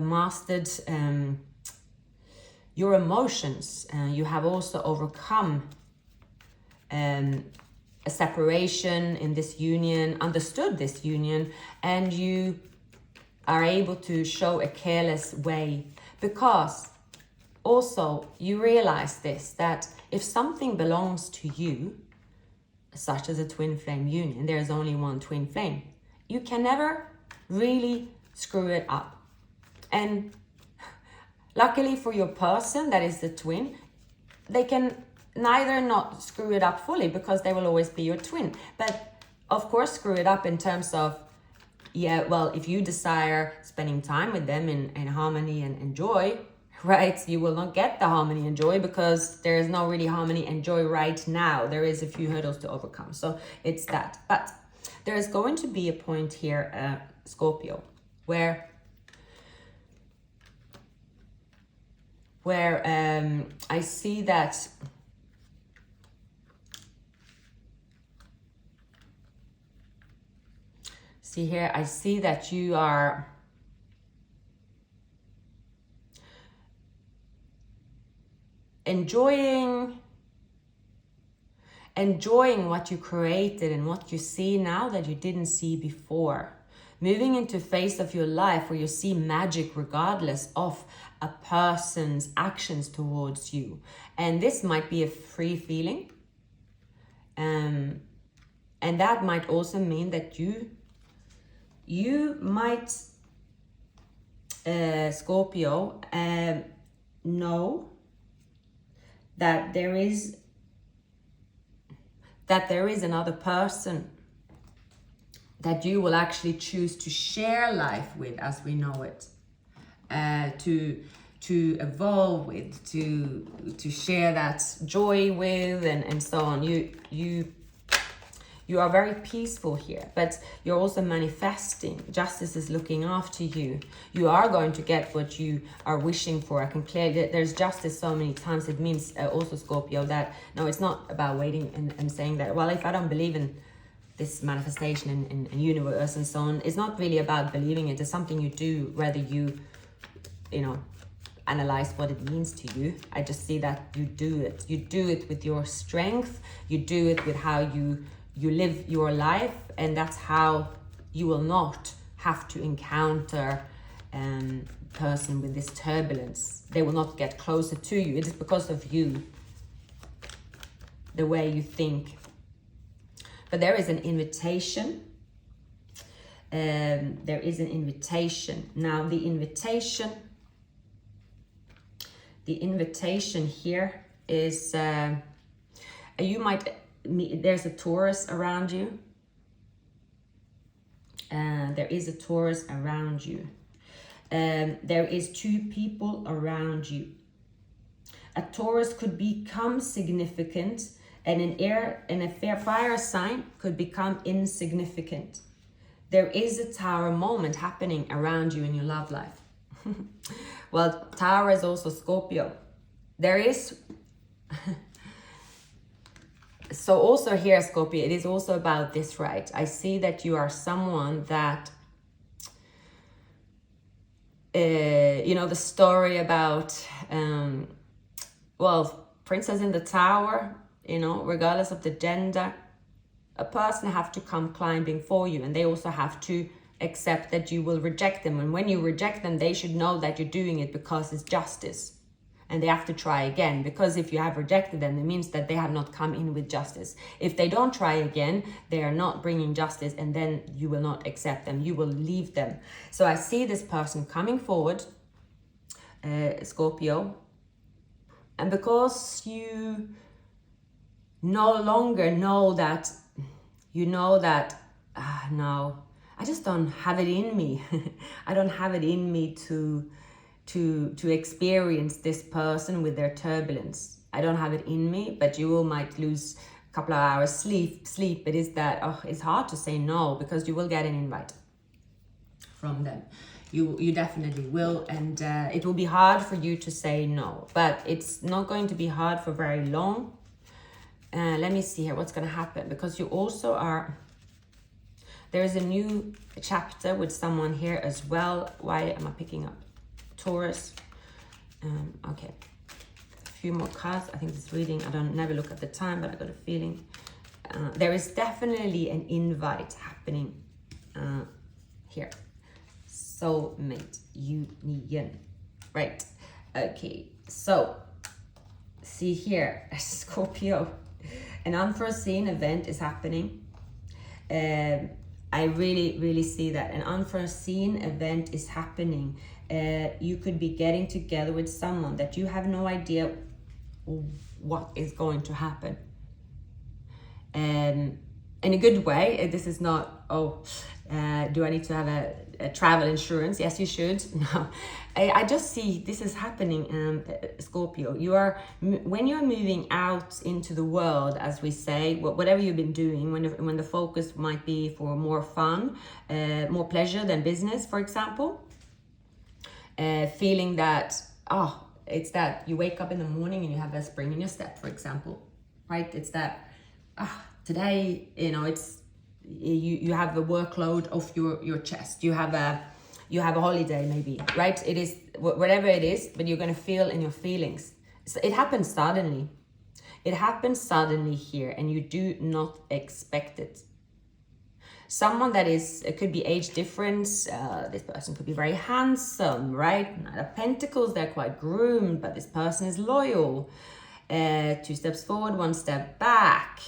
A: emotions. You have also overcome a separation in this union, understood this union, and you are able to show a careless way, because also you realize this, that if something belongs to you, such as a twin flame union, there's only one twin flame, you can never really screw it up. And luckily for your person that is the twin, they can neither not screw it up fully, because they will always be your twin, but of course screw it up in terms of, yeah, well, if you desire spending time with them in harmony and joy, right, you will not get the harmony and joy, because there is no really harmony and joy right now. There is a few hurdles to overcome, so it's that. But there is going to be a point here, Scorpio, where I see that I see that you are enjoying what you created and what you see now that you didn't see before. Moving into a phase of your life where you see magic regardless of a person's actions towards you. And this might be a free feeling. And that might also mean that you might, Scorpio, know that there is another person that you will actually choose to share life with as we know it, to evolve with, to share that joy with, and so on. You are very peaceful here, but you're also manifesting. Justice is looking after you. You are going to get what you are wishing for. I can clearly, there's justice so many times. It means also, Scorpio, that no, it's not about waiting and saying that, well, if I don't believe in this manifestation and universe and so on, it's not really about believing it. It's something you do, whether you know, analyze what it means to you. I just see that you do it. You do it with your strength. You do it with how you live your life, and that's how you will not have to encounter person with this turbulence. They will not get closer to you. It is because of you, the way you think. But there is an invitation. There is an invitation. Now the invitation here is you might meet, there's a Taurus around you. There is a Taurus around you. There is two people around you. A Taurus could become significant, and a fire sign could become insignificant. There is a Tower moment happening around you in your love life. Well, Tower is also Scorpio. There is so also here, Scorpio, it is also about this, right? I see that you are someone that you know, the story about well, Princess in the Tower, you know, regardless of the gender, a person have to come climbing for you, and they also have to accept that you will reject them. And when you reject them, they should know that you're doing it because it's justice, and they have to try again, because if you have rejected them, it means that they have not come in with justice. If they don't try again, they are not bringing justice, and then you will not accept them. You will leave them. So I see this person coming forward, Scorpio, and because you no longer know that, you know that, no, I just don't have it in me. I don't have it in me to experience this person with their turbulence. I don't have it in me, but you might lose a couple of hours sleep. It is that, it's hard to say no, because you will get an invite from them. You definitely will, and it will be hard for you to say no, but it's not going to be hard for very long. Let me see here what's going to happen, because you also are, there is a new chapter with someone here as well. Why am I picking up Taurus? Okay, a few more cards. I think this reading, I don't never look at the time, but I got a feeling there is definitely an invite happening here. Soulmate union, right? Okay, so see here, Scorpio, an unforeseen event is happening. I really see that an unforeseen event is happening. You could be getting together with someone that you have no idea what is going to happen. In a good way. This is not, do I need to have a travel insurance? Yes, you should. No, I just see this is happening, Scorpio. You are, when you're moving out into the world, as we say, whatever you've been doing, when the focus might be for more fun, more pleasure than business, for example, feeling that, it's that you wake up in the morning and you have a spring in your step, for example, right? It's that, today, you know, it's, you have the workload off your chest. You have a holiday maybe, right? It is whatever it is, but you're going to feel in your feelings. So it happens suddenly. It happens suddenly here, and you do not expect it. Someone that is, it could be age difference. This person could be very handsome, right? Knight of Pentacles, they're quite groomed, but this person is loyal. 2 steps forward, 1 step back.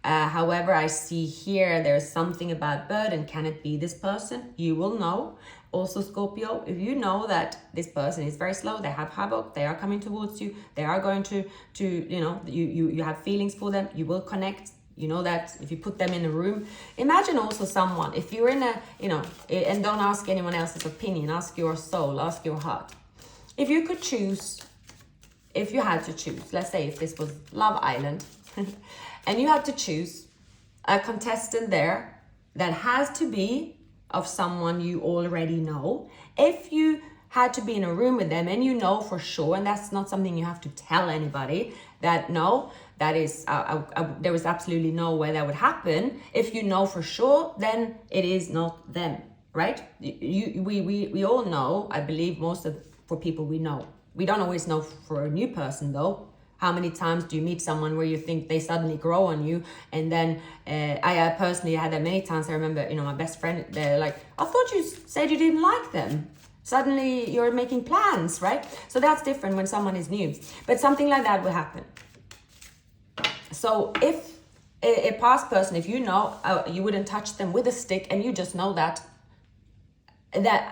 A: However, I see here there's something about burden. Can it be this person? You will know. Also, Scorpio, if you know that this person is very slow, they have havoc, they are coming towards you, they are going to you know, you have feelings for them, you will connect. You know that if you put them in a room. Imagine also someone, if you're in a, you know, and don't ask anyone else's opinion, ask your soul, ask your heart. If you could choose, if you had to choose, let's say if this was Love Island, and you had to choose a contestant there that has to be of someone you already know. If you had to be in a room with them and you know for sure, and that's not something you have to tell anybody, that no, that is, there was absolutely no way that would happen. If you know for sure, then it is not them, right? We all know, I believe most of for people we know, We don't always know for a new person though. How many times do you meet someone where you think they suddenly grow on you? And then I personally had that many times. I remember, you know, my best friend, they're like, I thought you said you didn't like them. Suddenly you're making plans, right? So that's different when someone is new. But something like that will happen. So if a past person, if you know, you wouldn't touch them with a stick, and you just know that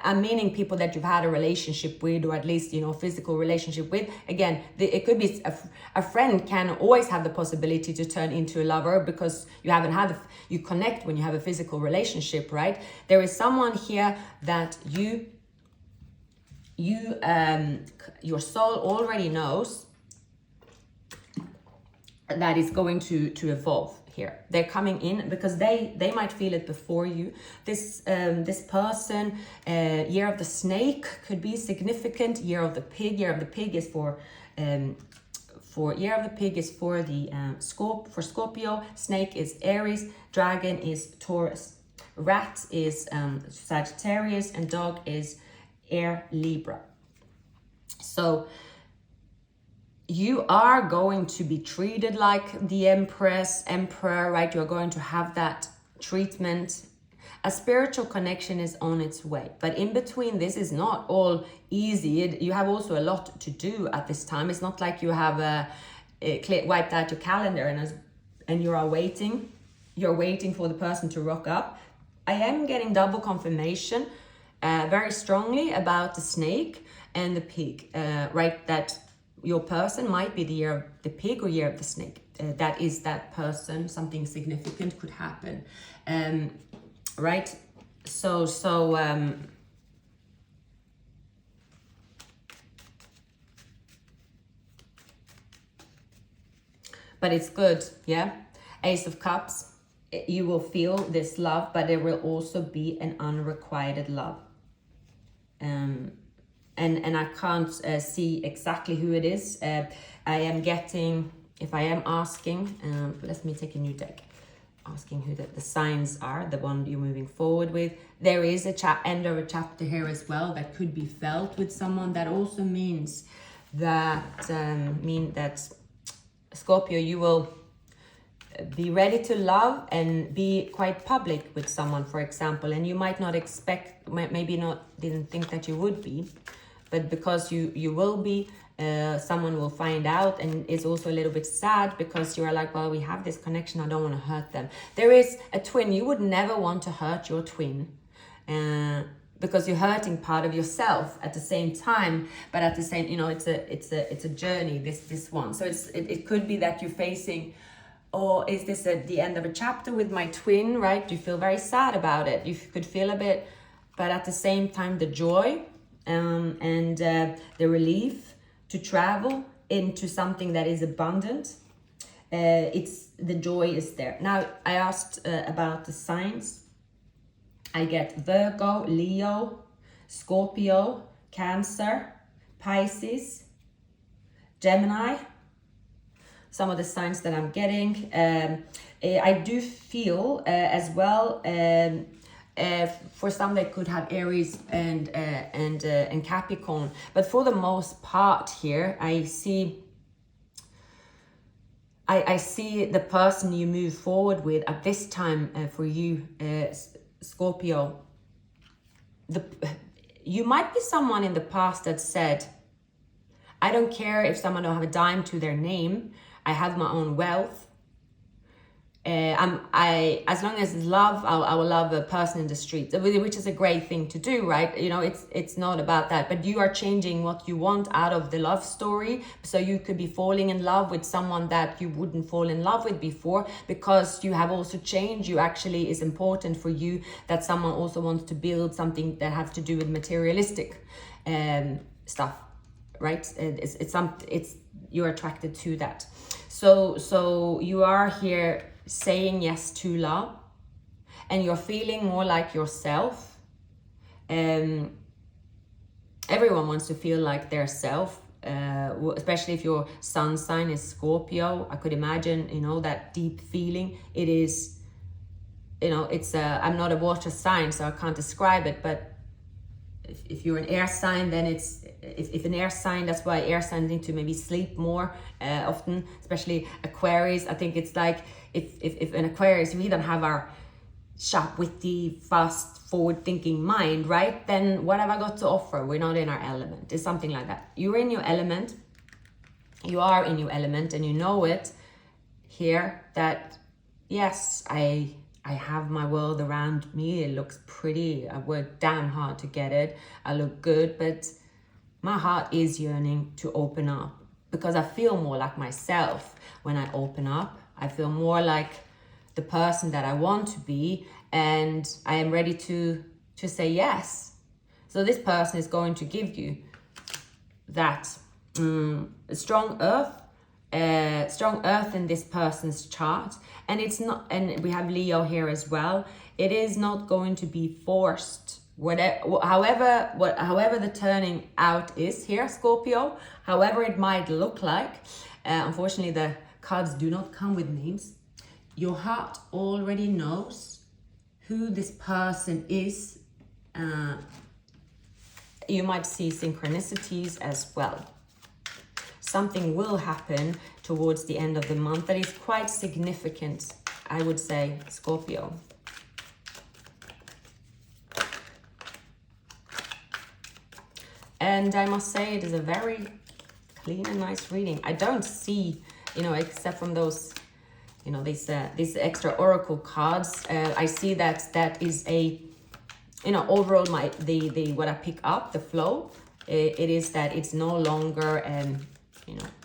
A: I'm meaning people that you've had a relationship with, or at least, you know, physical relationship with. Again, it could be a friend can always have the possibility to turn into a lover, because you haven't had, you connect when you have a physical relationship, right? There is someone here that your soul already knows that is going to evolve here. They're coming in because they might feel it before you. This person, year of the snake could be significant. Year of the pig. Year of the pig is for year of the pig is for the for Scorpio. Snake is Aries. Dragon is Taurus. Rat is Sagittarius, and dog is Air, Libra. So you are going to be treated like the emperor, right? You're going to have that treatment. A spiritual connection is on its way. But in between, this is not all easy. You have also a lot to do at this time. It's not like you have wiped out your calendar and you are waiting. You're waiting for the person to rock up. I am getting double confirmation very strongly about the snake and the pig, right? That your person might be the year of the pig or year of the snake. That is that person. Something significant could happen, right? So but it's good, yeah? Ace of Cups. You will feel this love, but there will also be an unrequited love. And I can't see exactly who it is. I am getting, if I am asking, let me take a new deck, asking who the signs are, the one you're moving forward with. There is a end of a chapter here as well that could be felt with someone. That also means that, Scorpio, you will be ready to love and be quite public with someone, for example, and you might not expect, maybe didn't think that you would be, but because you will be, someone will find out, and it's also a little bit sad because you are like, well, we have this connection, I don't want to hurt them. There is a twin. You would never want to hurt your twin, because you're hurting part of yourself at the same time. But at the same, you know, it's a journey. This one. So it could be that you're facing, or is this at the end of a chapter with my twin, right? You feel very sad about it. You could feel a bit, but at the same time, the joy and the relief to travel into something that is abundant. The joy is there. Now, I asked about the signs. I get Virgo, Leo, Scorpio, Cancer, Pisces, Gemini. Some of the signs that I'm getting. I do feel as well, for some they could have Aries and Capricorn, but for the most part here, I see the person you move forward with at this time, for you, Scorpio. You might be someone in the past that said, I don't care if someone don't have a dime to their name. I have my own wealth. As long as it's love, I will love a person in the street, which is a great thing to do, right? You know, it's not about that, but you are changing what you want out of the love story. So you could be falling in love with someone that you wouldn't fall in love with before, because you have also changed. You actually, is important for you that someone also wants to build something that has to do with materialistic stuff, right? It's you're attracted to that. So you are here saying yes to love, and you're feeling more like yourself. Everyone wants to feel like their self, especially if your sun sign is Scorpio. I could imagine, you know, that deep feeling. It is, you know, it's I'm not a water sign, so I can't describe it, but if you're an air sign, then if an air sign, that's why air signs need to maybe sleep more often, especially Aquarius. I think it's like if an Aquarius, we don't have our sharp, witty, fast, forward-thinking mind, right? Then what have I got to offer? We're not in our element. It's something like that. You're in your element. You are in your element, and you know it here that, yes, I have my world around me. It looks pretty. I work damn hard to get it. I look good, but my heart is yearning to open up because I feel more like myself when I open up. I feel more like the person that I want to be, and I am ready to say yes. So this person is going to give you that strong earth in this person's chart, and it's not, and we have Leo here as well. It is not going to be forced. However the turning out is here, Scorpio, however it might look like. Unfortunately, the cards do not come with names. Your heart already knows who this person is. You might see synchronicities as well. Something will happen towards the end of the month that is quite significant, I would say, Scorpio. And I must say it is a very clean and nice reading. I don't see, except from those, these extra oracle cards, I see that is a, overall what I pick up, the flow, it is that it's no longer,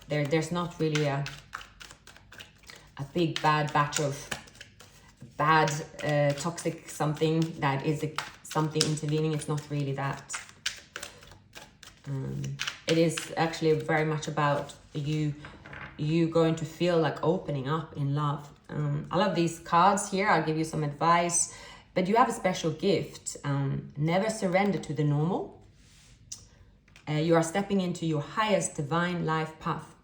A: there's not really a big bad batch of bad toxic something that is something intervening. It's not really that. It is actually very much about you going to feel like opening up in love. I love these cards here. I'll give you some advice, but you have a special gift. Never surrender to the normal. You are stepping into your highest divine life path.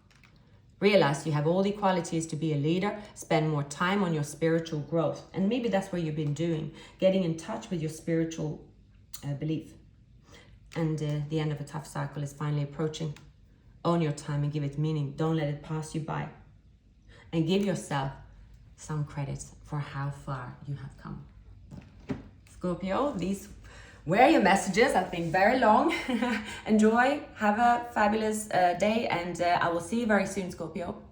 A: Realize you have all the qualities to be a leader. Spend more time on your spiritual growth. And maybe that's what you've been doing, getting in touch with your spiritual belief. And the end of a tough cycle is finally approaching. Own your time and give it meaning. Don't let it pass you by. And give yourself some credit for how far you have come. Scorpio, these were your messages. I've been very long. Enjoy. Have a fabulous day. And I will see you very soon, Scorpio.